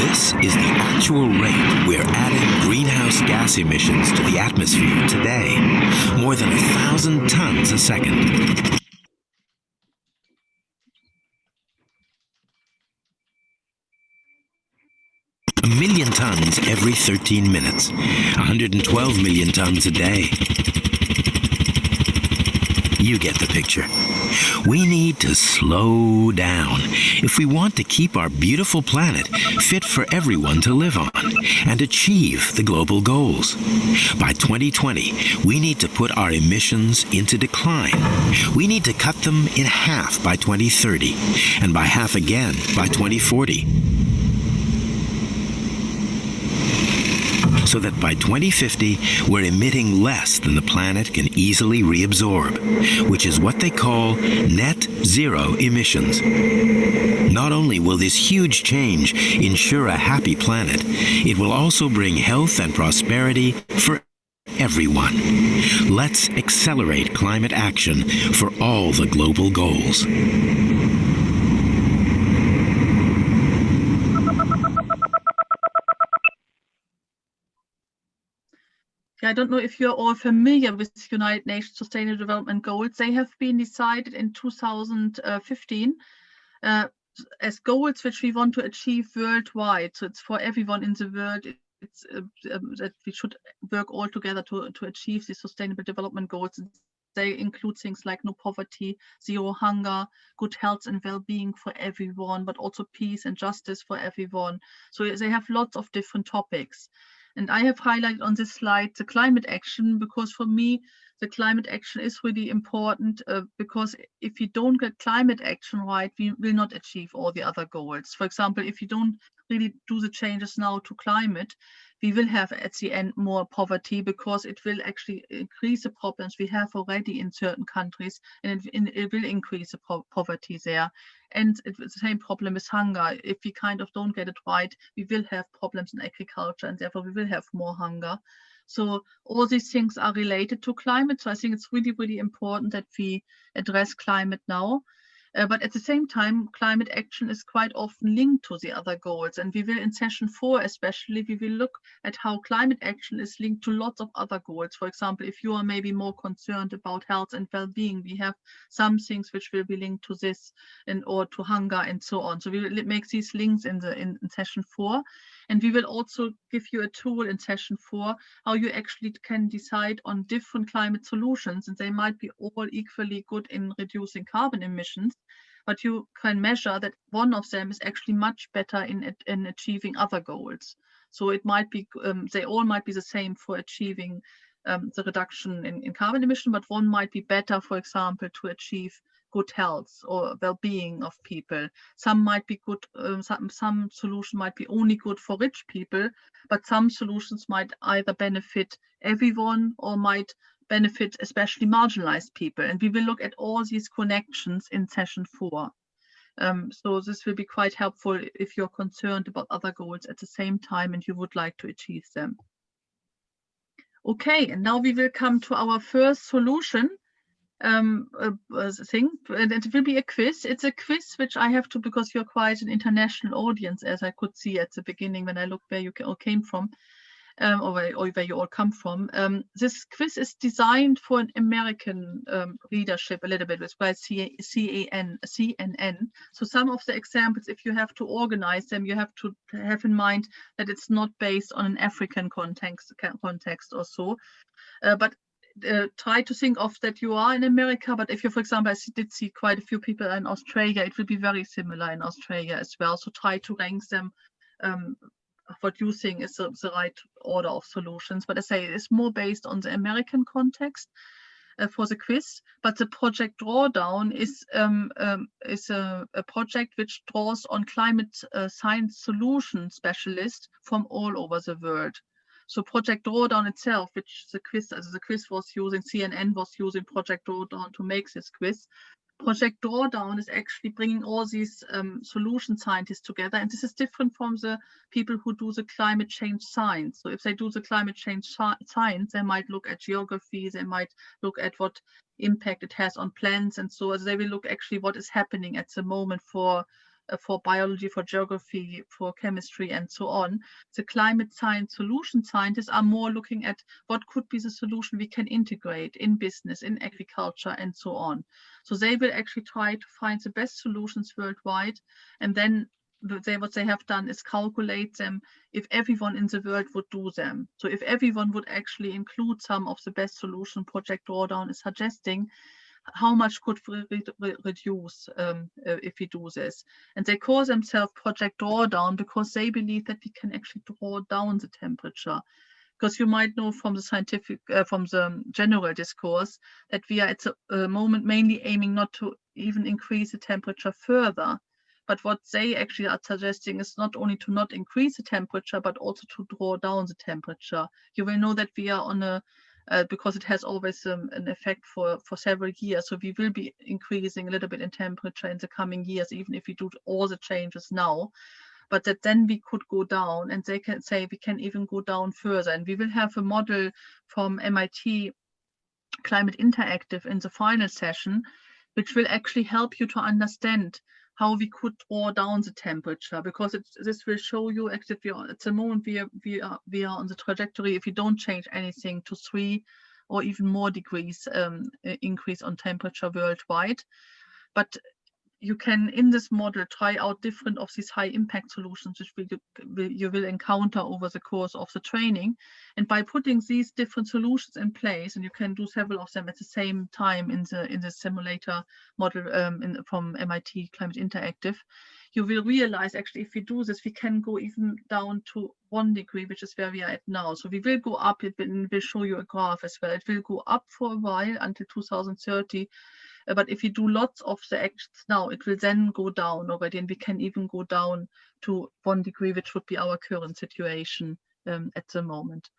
This is the actual rate we're adding gross emissions to the atmosphere today, more than 1,000 tons a second. A million tons every 13 minutes, 112 million tons a day. You get the picture. We need to slow down if we want to keep our beautiful planet fit for everyone to live on and achieve the global goals. By 2020, we need to put our emissions into decline. We need to cut them in half by 2030 and by half again by 2040. So that by 2050, we're emitting less than the planet can easily reabsorb, which is what they call net zero emissions. Not only will this huge change ensure a happy planet, it will also bring health and prosperity for everyone. Let's accelerate climate action for all the global goals. I don't know if you're all familiar with United Nations Sustainable Development Goals. They have been decided in 2015 as goals which we want to achieve worldwide. So it's for everyone in the world. It's that we should work all together to achieve the Sustainable Development Goals. They include things like no poverty, zero hunger, good health and well-being for everyone, but also peace and justice for everyone. So they have lots of different topics. And I have highlighted on this slide the climate action, because for me, the climate action is really important because if you don't get climate action right, we will not achieve all the other goals. For example, if you don't really do the changes now to climate, we will have at the end more poverty, because it will actually increase the problems we have already in certain countries, and it will increase the poverty there. And it's the same problem with hunger. If we kind of don't get it right, we will have problems in agriculture, and therefore we will have more hunger. So all these things are related to climate. So I think it's really, really important that we address climate now. But at the same time, climate action is quite often linked to the other goals. And we will, in session 4 especially, we will look at how climate action is linked to lots of other goals. For example, if you are maybe more concerned about health and well-being, we have some things which will be linked to this or to hunger and so on. So we will make these links in session 4. And we will also give you a tool in session 4, how you actually can decide on different climate solutions. And they might be all equally good in reducing carbon emissions, but you can measure that one of them is actually much better in achieving other goals. So it might be, they all might be the same for achieving the reduction in carbon emission, but one might be better, for example, to achieve good health or well-being of people. Some might be good, some solution might be only good for rich people, but some solutions might either benefit everyone or might benefit especially marginalized people. And we will look at all these connections in session 4. So this will be quite helpful if you're concerned about other goals at the same time and you would like to achieve them. Okay, and now we will come to our first solution thing, and it will be a quiz. It's a quiz which I have to, because you're quite an international audience, as I could see at the beginning when I looked where you all came from, or where you all come from. This quiz is designed for an American readership a little bit, it's by CNN. So some of the examples, if you have to organize them, you have to have in mind that it's not based on an African context or so, but try to think of that you are in America, but if you, for example, I did see quite a few people in Australia, it will be very similar in Australia as well. So try to rank them what you think is the right order of solutions. But I say it's more based on the American context for the quiz. But the project Drawdown is a project which draws on climate science solution specialists from all over the world. So Project Drawdown itself, which the quiz was using, CNN was using Project Drawdown to make this quiz. Project Drawdown is actually bringing all these solution scientists together, and this is different from the people who do the climate change science. So if they do the climate change science, they might look at geography, they might look at what impact it has on plants, and so as they will look actually what is happening at the moment for for biology, for geography, for chemistry, and so on. The climate science solution scientists are more looking at what could be the solution we can integrate in business, in agriculture, and so on. So they will actually try to find the best solutions worldwide, and then what they have done is calculate them if everyone in the world would do them. So if everyone would actually include some of the best solution Project Drawdown is suggesting, how much could we reduce if we do this? And they call themselves Project Drawdown because they believe that we can actually draw down the temperature. Because you might know from the scientific, from the general discourse, that we are at the moment mainly aiming not to even increase the temperature further. But what they actually are suggesting is not only to not increase the temperature, but also to draw down the temperature. You will know that we are on a, because it has always an effect for several years. So we will be increasing a little bit in temperature in the coming years, even if we do all the changes now. But that then we could go down, and they can say we can even go down further. And we will have a model from MIT Climate Interactive in the final session, which will actually help you to understand how we could draw down the temperature, because this will show you actually at the moment we are on the trajectory, if you don't change anything, to 3 or even more degrees increase on temperature worldwide. But you can, in this model, try out different of these high impact solutions which you will encounter over the course of the training. And by putting these different solutions in place, and you can do several of them at the same time in the simulator model from MIT Climate Interactive, you will realize actually if we do this, we can go even down to 1 degree, which is where we are at now. So we will go up, it will show you a graph as well. It will go up for a while until 2030. But if you do lots of the actions now, it will then go down already, and we can even go down to 1 degree, which would be our current situation at the moment.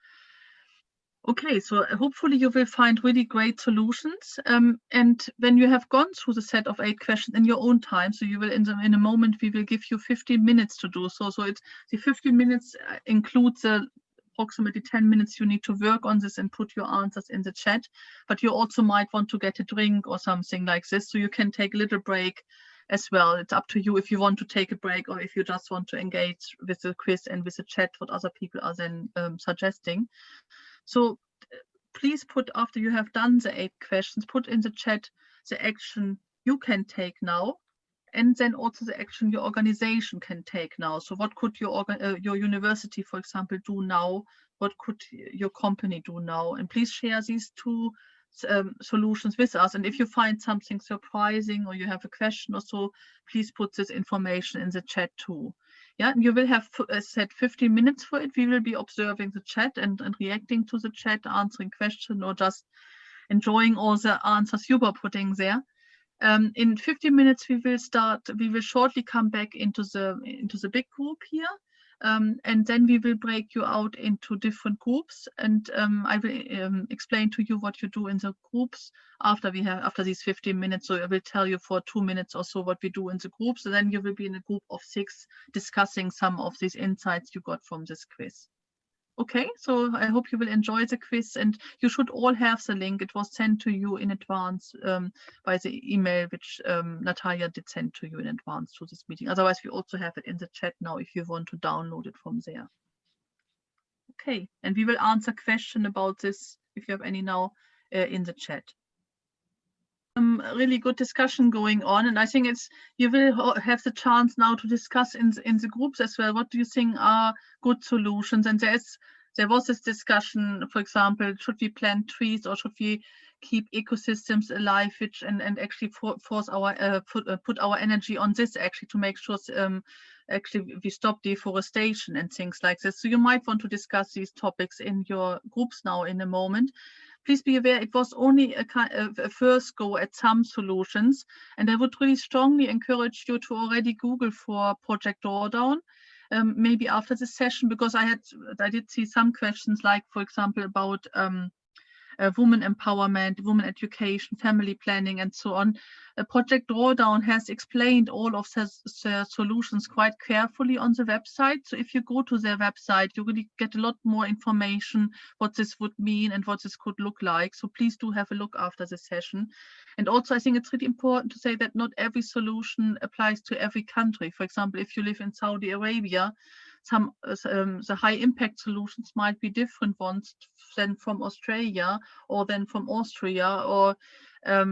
Okay, so hopefully you will find really great solutions. And when you have gone through the set of 8 questions in your own time, so you will in a moment we will give you 15 minutes to do so. So it's the 15 minutes includes the approximately 10 minutes you need to work on this and put your answers in the chat, but you also might want to get a drink or something like this, so you can take a little break as well. It's up to you if you want to take a break or if you just want to engage with the quiz and with the chat what other people are then suggesting. So please put, after you have done the 8 questions, put in the chat the action you can take now, and then also the action your organization can take now. So what could your university, for example, do now? What could your company do now? And please share these 2 solutions with us. And if you find something surprising or you have a question or so, please put this information in the chat too. Yeah, and you will have set 15 minutes for it. We will be observing the chat and reacting to the chat, answering questions, or just enjoying all the answers you were putting there. In 15 minutes we will shortly come back into the big group here, and then we will break you out into different groups, and I will explain to you what you do in the groups after these 15 minutes. So I will tell you for 2 minutes or so what we do in the groups, and then you will be in a group of 6 discussing some of these insights you got from this quiz. Okay, so I hope you will enjoy the quiz, and you should all have the link. It was sent to you in advance by the email which Natalia did send to you in advance to this meeting. Otherwise, we also have it in the chat now if you want to download it from there. Okay, and we will answer questions about this if you have any now in the chat. Really good discussion going on, and I think you will have the chance now to discuss in the groups as well. What do you think are good solutions? And there was this discussion, for example, should we plant trees or should we keep ecosystems alive, which and actually force our put our energy on this actually to make sure actually we stop deforestation and things like this. So you might want to discuss these topics in your groups now in a moment. Please be aware it was only a first go at some solutions, and I would really strongly encourage you to already Google for Project Drawdown, maybe after this session, because I did see some questions, like for example about women empowerment, women education, family planning, and so on. Project Drawdown has explained all of their solutions quite carefully on the website. So if you go to their website, you really get a lot more information what this would mean and what this could look like. So please do have a look after the session. And also, I think it's really important to say that not every solution applies to every country. For example, if you live in Saudi Arabia, some the high impact solutions might be different ones than from Australia, or then from Austria, or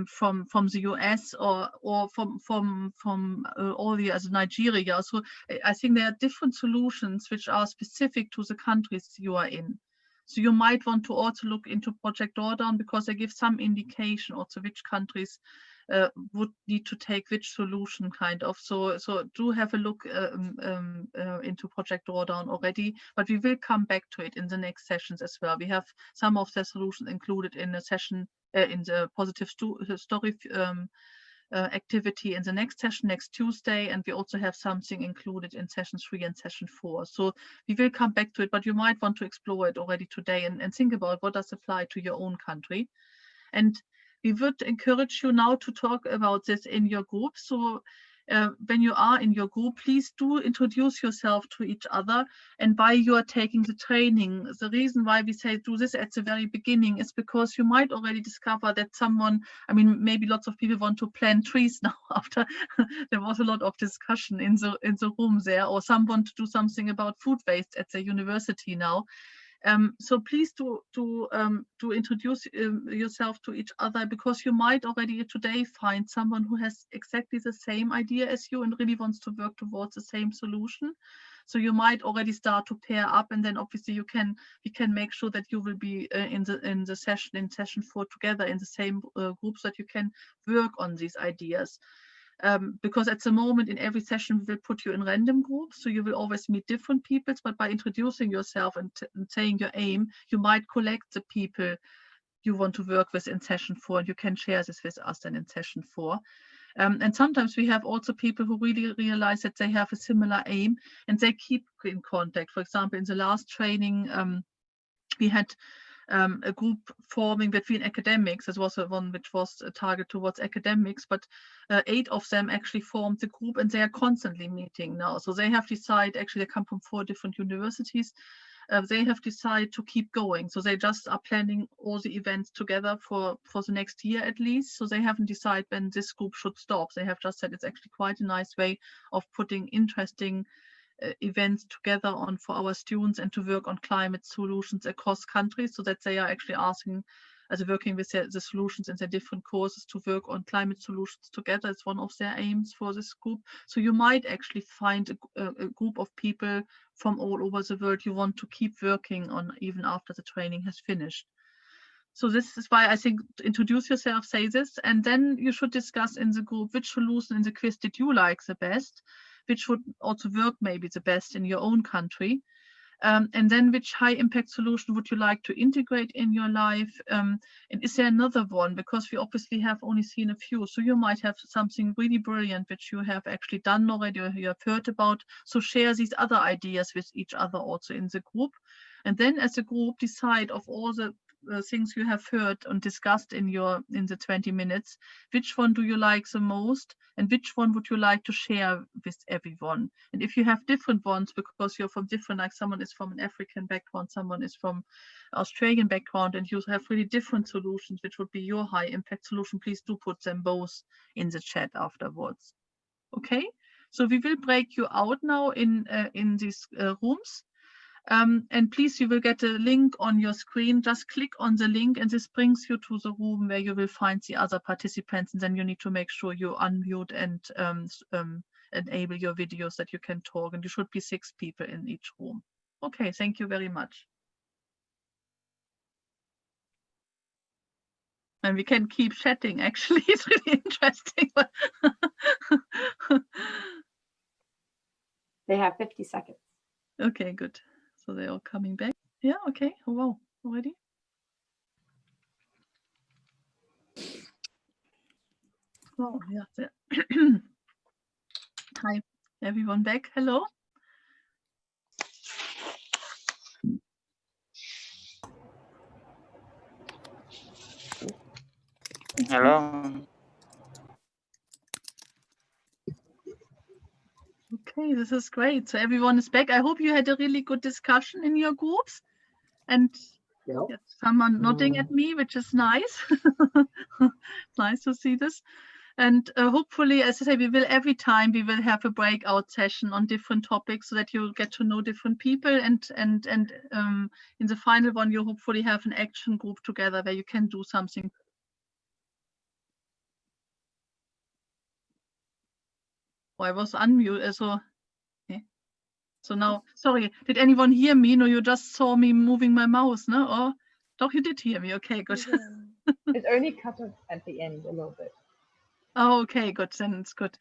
from the US, or from all the as Nigeria. So I think there are different solutions which are specific to the countries you are in. So you might want to also look into Project Drawdown, because they give some indication also which countries would need to take which solution kind of. So do have a look into Project Drawdown already, but we will come back to it in the next sessions as well. We have some of the solutions included in a session in the positive story activity in the next session next Tuesday, and we also have something included in session 3 and session 4. So we will come back to it, but you might want to explore it already today and think about what does apply to your own country. And we would encourage you now to talk about this in your group. So when you are in your group, please do introduce yourself to each other. And while you are taking the training, the reason why we say do this at the very beginning is because you might already discover that someone, I mean, maybe lots of people want to plant trees now after there was a lot of discussion in the room there, or some want to do something about food waste at the university now. So please do introduce yourself to each other, because you might already today find someone who has exactly the same idea as you and really wants to work towards the same solution. So you might already start to pair up, and then obviously we can make sure that you will be in session 4 together in the same group, so that you can work on these ideas. Because at the moment in every session we will put you in random groups, so you will always meet different people, but by introducing yourself and saying your aim, you might collect the people you want to work with in session 4, and you can share this with us then in session 4. And sometimes we have also people who really realize that they have a similar aim and they keep in contact. For example, in the last training we had a group forming between academics. This was one which was targeted towards academics, but 8 of them actually formed the group, and they are constantly meeting now. So they have decided, actually they come from 4 different universities, they have decided to keep going. So they just are planning all the events together for the next year at least. So they haven't decided when this group should stop. They have just said it's actually quite a nice way of putting interesting events together for our students, and to work on climate solutions across countries, so that they are actually asking, as working with the solutions in their different courses, to work on climate solutions together. It's one of their aims for this group. So you might actually find a group of people from all over the world you want to keep working on even after the training has finished. So this is why I think introduce yourself, say this, and then you should discuss in the group which solution in the quiz did you like the best, which would also work maybe the best in your own country. And then which high impact solution would you like to integrate in your life? And is there another one? Because we obviously have only seen a few. So you might have something really brilliant which you have actually done already, or you have heard about. So share these other ideas with each other also in the group. And then as a group, decide of all the things you have heard and discussed in the 20 minutes, which one do you like the most, and which one would you like to share with everyone? And if you have different ones, because you're from different, like someone is from an African background, someone is from Australian background, and you have really different solutions, which would be your high impact solution, please do put them both in the chat afterwards. Okay, so we will break you out now in these rooms. And please, you will get a link on your screen. Just click on the link, and this brings you to the room where you will find the other participants. And then you need to make sure you unmute and enable your videos that you can talk. And you should be 6 people in each room. Okay, thank you very much. And we can keep chatting, actually. It's really interesting. They have 50 seconds. Okay, good. So they're all coming back. Yeah, okay. Oh, wow, already? Oh, yeah. Hi, everyone back. Hello. Hello. Okay, this is great. So everyone is back. I hope you had a really good discussion in your groups. And yes, someone nodding at me, which is nice. Nice to see this. And hopefully, as I say, we will every time we will have a breakout session on different topics so that you get to know different people. And in the final one, you hopefully have an action group together where you can do something. Oh, I was unmuted, so okay. So now, sorry, did anyone hear me? No, you just saw me moving my mouse, no? Or oh, you did hear me. Okay, good. It's only cut off at the end a little bit. Oh, okay, good. Then it's good.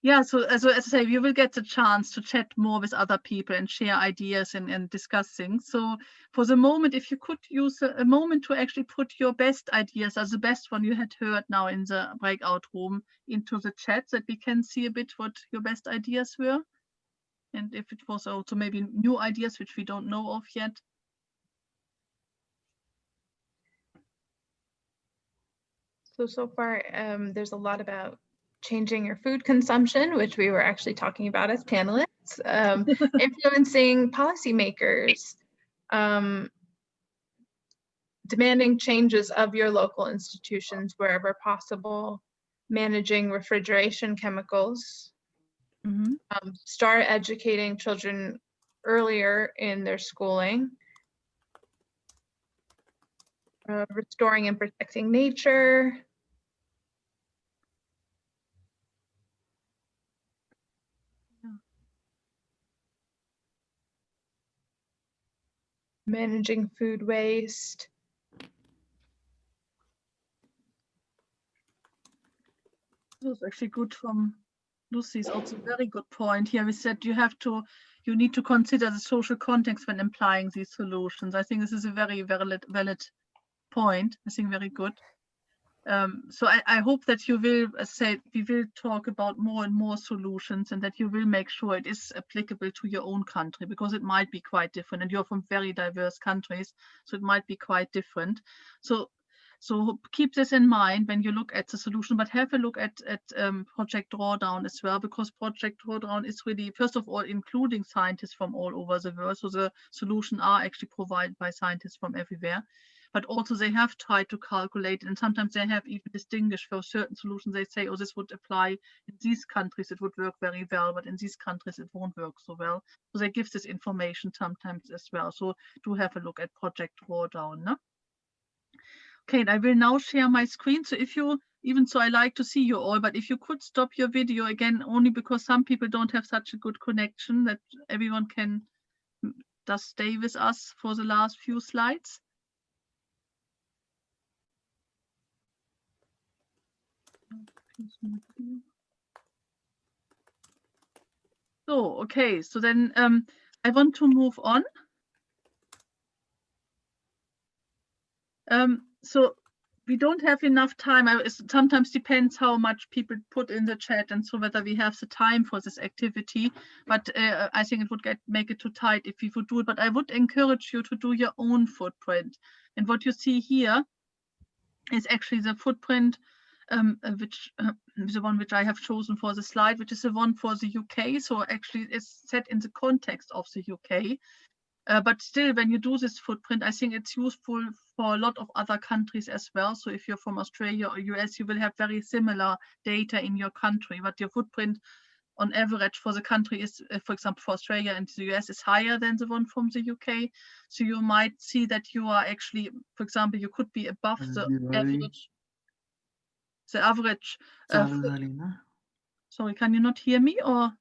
Yeah, so as I say, you will get the chance to chat more with other people and share ideas and discuss things. So for the moment, if you could use a moment to actually put your best ideas, as the best one you had heard now in the breakout room, into the chat, that we can see a bit what your best ideas were. And if it was also maybe new ideas which we don't know of yet. So far, there's a lot about changing your food consumption, which we were actually talking about as panelists, influencing policymakers, demanding changes of your local institutions wherever possible, managing refrigeration chemicals, start educating children earlier in their schooling, restoring and protecting nature, managing food waste. It was actually good from Lucy's also very good point here. We said you need to consider the social context when applying these solutions. I think this is a very valid point. I think very good. So I hope that you will say we will talk about more and more solutions and that you will make sure it is applicable to your own country, because it might be quite different and you're from very diverse countries, so it might be quite different. So keep this in mind when you look at the solution, but have a look at Project Drawdown as well, because Project Drawdown is really, first of all, including scientists from all over the world. So the solutions are actually provided by scientists from everywhere. But also they have tried to calculate, and sometimes they have even distinguished for certain solutions. They say, oh, this would apply in these countries, it would work very well, but in these countries it won't work so well. So they give this information sometimes as well. So do have a look at Project Drawdown. No? Okay, and I will now share my screen. So if you, even so I like to see you all, but if you could stop your video again, only because some people don't have such a good connection that everyone can just stay with us for the last few slides. So, okay, so then I want to move on. So we don't have enough time. It sometimes depends how much people put in the chat and so whether we have the time for this activity. But I think it would make it too tight if we would do it. But I would encourage you to do your own footprint. And what you see here is actually the footprint, the one which I have chosen for the slide, which is the one for the UK. So actually it's set in the context of the UK. But still, when you do this footprint, I think it's useful for a lot of other countries as well. So if you're from Australia or US, you will have very similar data in your country, but your footprint on average for the country is, for example, for Australia and the US is higher than the one from the UK. So you might see that you are actually, for example, you could be above the average. The average. Sorry, can you not hear me or?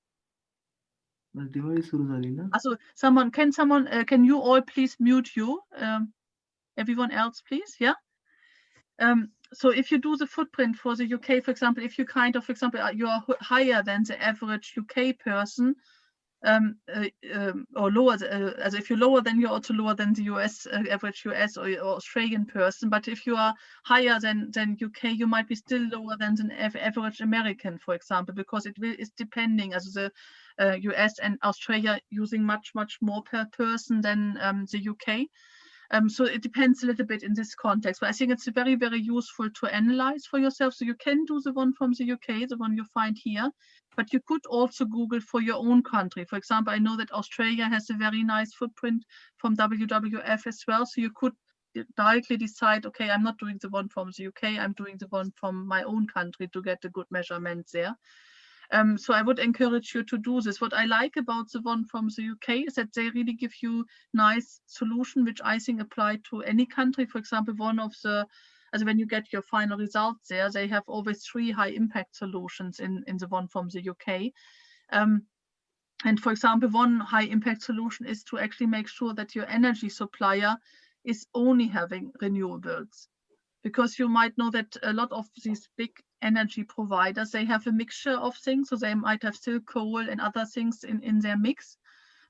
Also, can you all please mute you? Everyone else, please, yeah? So if you do the footprint for the UK, for example, if you you are higher than the average UK person, or lower, as if you're lower, then you're also lower than the US, average US or Australian person. But if you are higher than UK, you might be still lower than the average American, for example, because is depending, as the US and Australia using much more per person than the UK. So it depends a little bit in this context, but I think it's very, very useful to analyze for yourself. So you can do the one from the UK, the one you find here, but you could also Google for your own country. For example, I know that Australia has a very nice footprint from WWF as well. So you could directly decide, okay, I'm not doing the one from the UK, I'm doing the one from my own country to get a good measurement there. So I would encourage you to do this. What I like about the one from the UK is that they really give you nice solution, which I think apply to any country. For example, one of the, as when you get your final results there, they have always 3 high impact solutions in the one from the UK. And for example, one high impact solution is to actually make sure that your energy supplier is only having renewables. Because you might know that a lot of these big energy providers, they have a mixture of things. So they might have still coal and other things in their mix.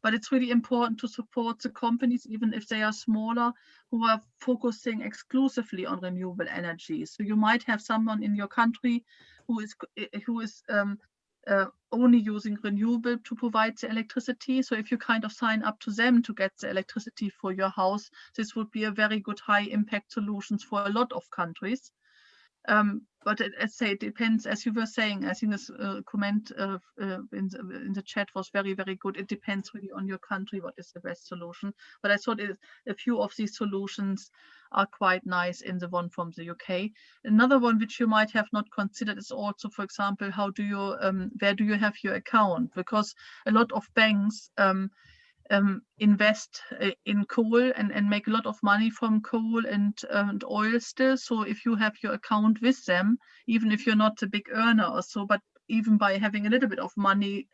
But it's really important to support the companies, even if they are smaller, who are focusing exclusively on renewable energy. So you might have someone in your country who is only using renewable to provide the electricity. So if you kind of sign up to them to get the electricity for your house, this would be a very good high impact solutions for a lot of countries. But as I say, it depends, as you were saying. I think this comment in the chat was very, very good. It depends really on your country what is the best solution. But I thought a few of these solutions are quite nice in the one from the UK. Another one which you might have not considered is also, for example, how do you where do you have your account? Because a lot of banks invest in coal and make a lot of money from coal and oil still. So if you have your account with them, even if you're not a big earner or so, but even by having a little bit of money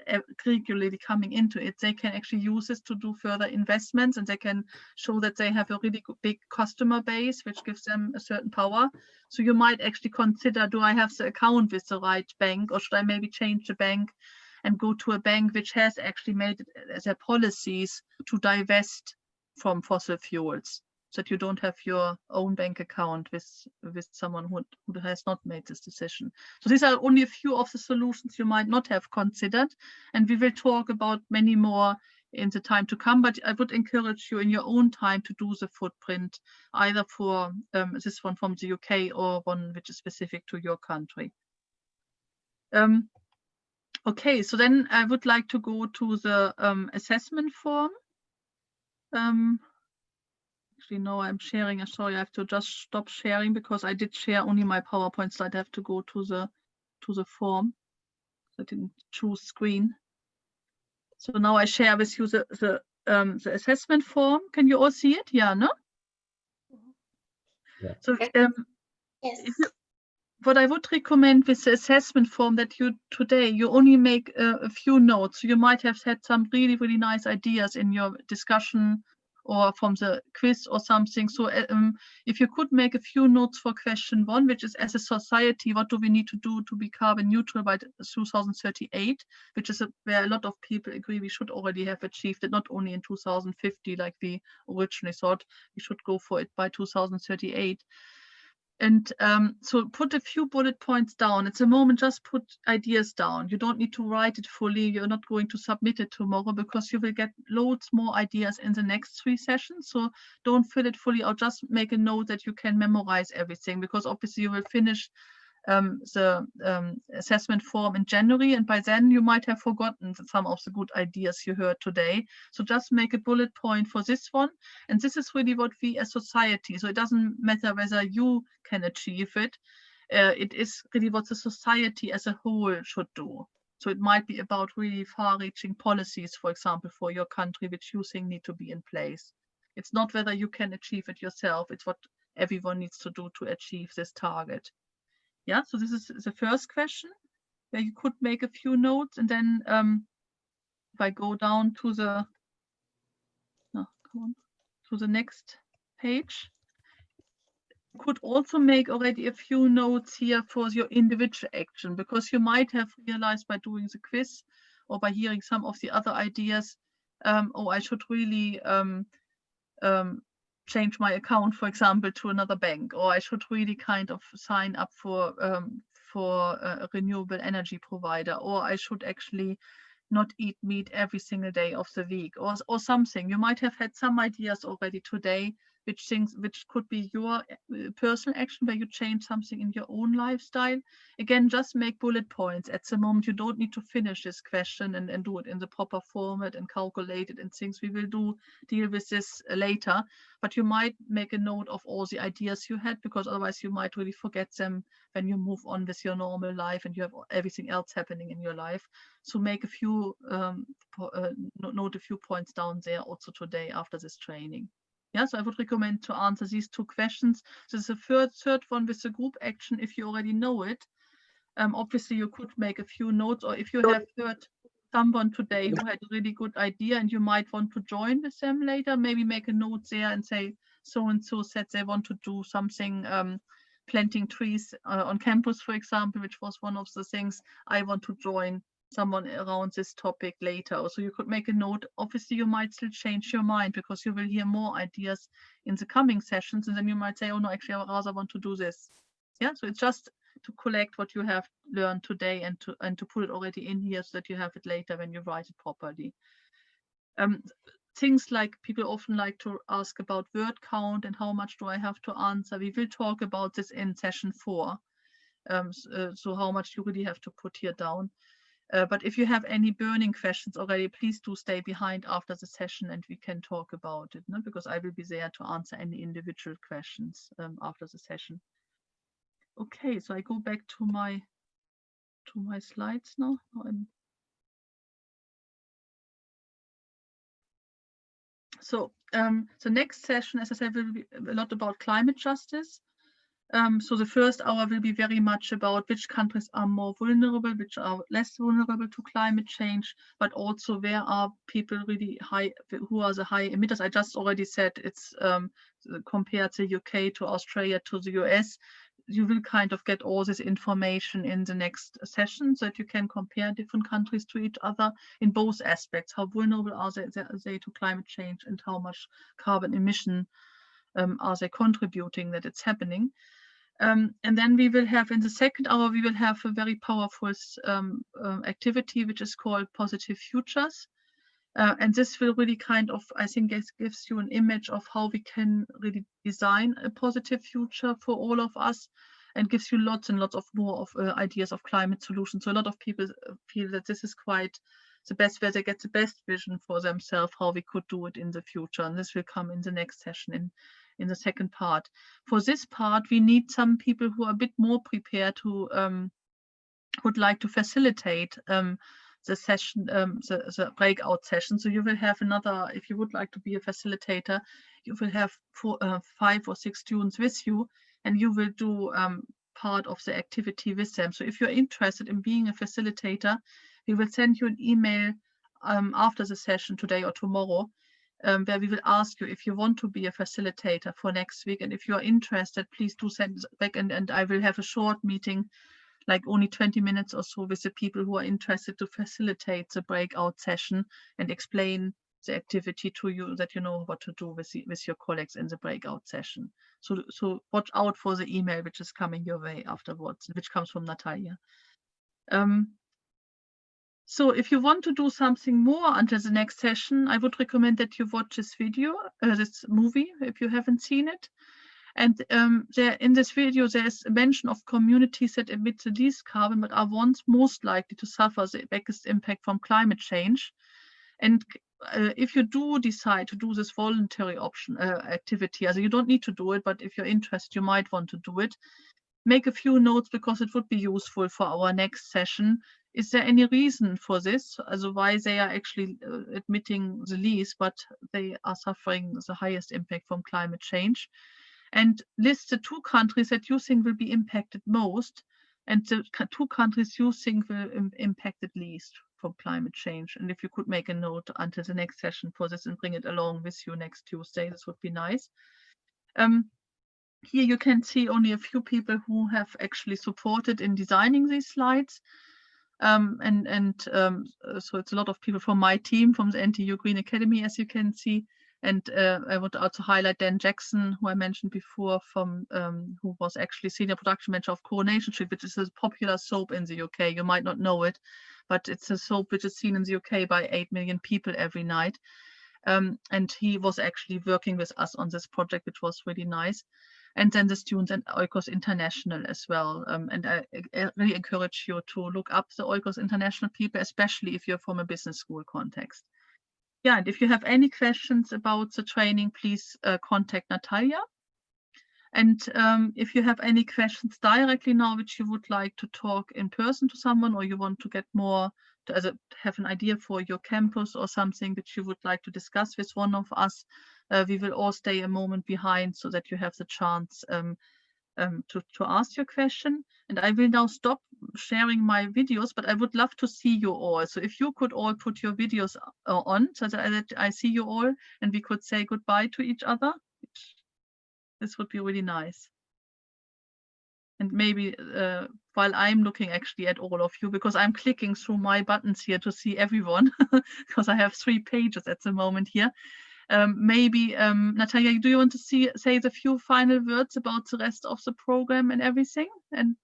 regularly coming into it, they can actually use this to do further investments, and they can show that they have a really big customer base, which gives them a certain power. So you might actually consider, do I have the account with the right bank, or should I maybe change the bank and go to a bank which has actually made their policies to divest from fossil fuels, so that you don't have your own bank account with someone who has not made this decision. So these are only a few of the solutions you might not have considered, and we will talk about many more in the time to come, but I would encourage you in your own time to do the footprint, either for this one from the UK or one which is specific to your country. Okay, so then I would like to go to the assessment form. Actually, no, I'm sharing. I'm sorry, I have to just stop sharing because I did share only my PowerPoint slide. I have to go to the form. I didn't choose screen. So now I share with you the assessment form. Can you all see it? Yeah, no? Yeah. So yes. What I would recommend with the assessment form that you only make a few notes. So you might have had some really, really nice ideas in your discussion or from the quiz or something. So if you could make a few notes for question 1, which is, as a society, what do we need to do to be carbon neutral by 2038, which is where a lot of people agree we should already have achieved it, not only in 2050 like we originally thought. We should go for it by 2038. And so put a few bullet points down. At the moment, just put ideas down. You don't need to write it fully. You're not going to submit it tomorrow because you will get loads more ideas in the next 3 sessions. So don't fill it fully out. Just make a note that you can memorize everything, because obviously you will finish the assessment form in January, and by then you might have forgotten some of the good ideas you heard today. So just make a bullet point for this one, and this is really what we as society, so it doesn't matter whether you can achieve it, it is really what the society as a whole should do. So it might be about really far-reaching policies, for example, for your country, which you think need to be in place. It's not whether you can achieve it yourself, it's what everyone needs to do to achieve this target. Yeah, so this is the first question where you could make a few notes, and then if I go down to the next page, you could also make already a few notes here for your individual action, because you might have realized by doing the quiz or by hearing some of the other ideas, oh, I should really change my account, for example, to another bank, or I should really kind of sign up for a renewable energy provider, or I should actually not eat meat every single day of the week, or something. You might have had some ideas already today which could be your personal action where you change something in your own lifestyle. Again, just make bullet points. At the moment, you don't need to finish this question and do it in the proper format and calculate it and things. We will deal with this later, but you might make a note of all the ideas you had, because otherwise you might really forget them when you move on with your normal life and you have everything else happening in your life. So make a few, note a few points down there also today after this training. Yeah, so I would recommend to answer these 2 questions. This is the third one with the group action. If you already know it, obviously you could make a few notes, or if you have heard someone today who had a really good idea and you might want to join with them later, maybe make a note there and say, so-and-so said they want to do something, planting trees on campus, for example, which was one of the things. I want to join someone around this topic later. So you could make a note. Obviously, you might still change your mind because you will hear more ideas in the coming sessions, and then you might say, oh no, actually, I rather want to do this. Yeah, so it's just to collect what you have learned today and to put it already in here so that you have it later when you write it properly. Things like people often like to ask about word count and how much do I have to answer. We will talk about this in session 4. So how much you really have to put here down. But if you have any burning questions already, please do stay behind after the session and we can talk about it, no? Because I will be there to answer any individual questions after the session. Okay, so I go back to my slides now. So the next session, as I said, will be a lot about climate justice. So the first hour will be very much about which countries are more vulnerable, which are less vulnerable to climate change, but also where are people really high, who are the high emitters. I just already said it's compared the UK to Australia to the US. You will kind of get all this information in the next session so that you can compare different countries to each other in both aspects. How vulnerable are they to climate change and how much carbon emission are they contributing that it's happening. And then we will have in the second hour, we will have a very powerful activity, which is called Positive Futures. And this will really kind of, I think, gives you an image of how we can really design a positive future for all of us, and gives you lots and lots of more of ideas of climate solutions. So a lot of people feel that this is quite the best, where they get the best vision for themselves, how we could do it in the future. And this will come in the next session in the second part. For this part, we need some people who are a bit more prepared, who would like to facilitate the session, the breakout session. So you will have another, if you would like to be a facilitator, you will have 5 or 6 students with you, and you will do part of the activity with them. So if you're interested in being a facilitator, we will send you an email after the session today or tomorrow, where we will ask you if you want to be a facilitator for next week. And if you are interested, please do send back, and I will have a short meeting, like only 20 minutes or so, with the people who are interested to facilitate the breakout session and explain the activity to you, that you know what to do with your colleagues in the breakout session. So watch out for the email which is coming your way afterwards, which comes from Natalia. So if you want to do something more until the next session, I would recommend that you watch this video, this movie, if you haven't seen it. And there, in this video, there is a mention of communities that emit the least carbon, but are ones most likely to suffer the biggest impact from climate change. And if you do decide to do this voluntary option activity, you don't need to do it, but if you're interested, you might want to do it. Make a few notes, because it would be useful for our next session. Is there any reason for this? Why they are actually emitting the least, but they are suffering the highest impact from climate change? And list the 2 countries that you think will be impacted most, and the 2 countries you think will impact it least from climate change. And if you could make a note until the next session for this and bring it along with you next Tuesday, this would be nice. Here you can see only a few people who have actually supported in designing these slides. So it's a lot of people from my team, from the NTU Green Academy, as you can see. And I would also highlight Dan Jackson, who I mentioned before, from who was actually senior production manager of Coronation Street, which is a popular soap in the UK. You might not know it, but it's a soap which is seen in the UK by 8 million people every night. And he was actually working with us on this project, which was really nice. And then the students and Oikos International as well. And I really encourage you to look up the Oikos International people, especially if you're from a business school context. Yeah, and if you have any questions about the training, please contact Natalia. And if you have any questions directly now, which you would like to talk in person to someone, or you want to get more, have an idea for your campus or something that you would like to discuss with one of us, we will all stay a moment behind so that you have the chance to ask your question. And I will now stop sharing my videos, but I would love to see you all. So if you could all put your videos on so that I see you all and we could say goodbye to each other. This would be really nice. And maybe while I'm looking actually at all of you, because I'm clicking through my buttons here to see everyone, because I have 3 pages at the moment here. Maybe, Natalia, do you want to say the few final words about the rest of the program and everything? And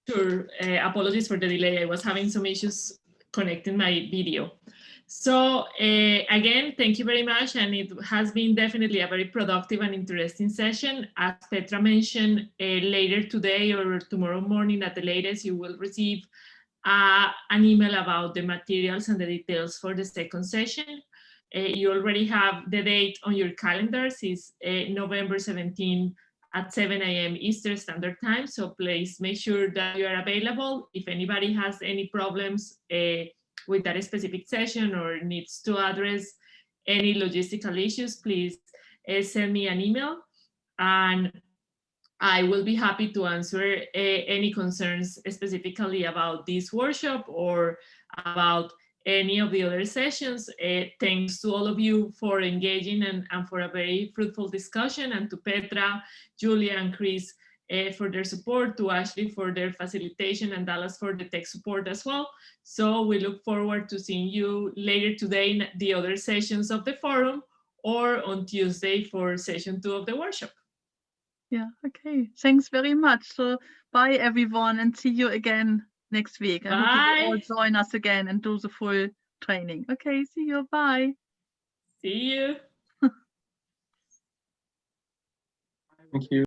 Sure. Apologies for the delay. I was having some issues connecting my video. So again, thank you very much. And it has been definitely a very productive and interesting session. As Petra mentioned, later today or tomorrow morning at the latest, you will receive an email about the materials and the details for the second session. You already have the date on your calendars. It's November 17 at 7 a.m. Eastern Standard Time. So please make sure that you are available. If anybody has any problems with that specific session or needs to address any logistical issues, please send me an email and I will be happy to answer any concerns specifically about this workshop or about any of the other sessions. Thanks to all of you for engaging and for a very fruitful discussion, and to Petra, Julia, and Chris for their support, to Ashley for their facilitation, and Dallas for the tech support as well. So we look forward to seeing you later today in the other sessions of the forum or on Tuesday for session 2 of the workshop. yeah, okay. Thanks very much. So bye everyone and see you again next week. I hope you will all join us again and do the full training. Okay, see you. Bye. See you. Thank you.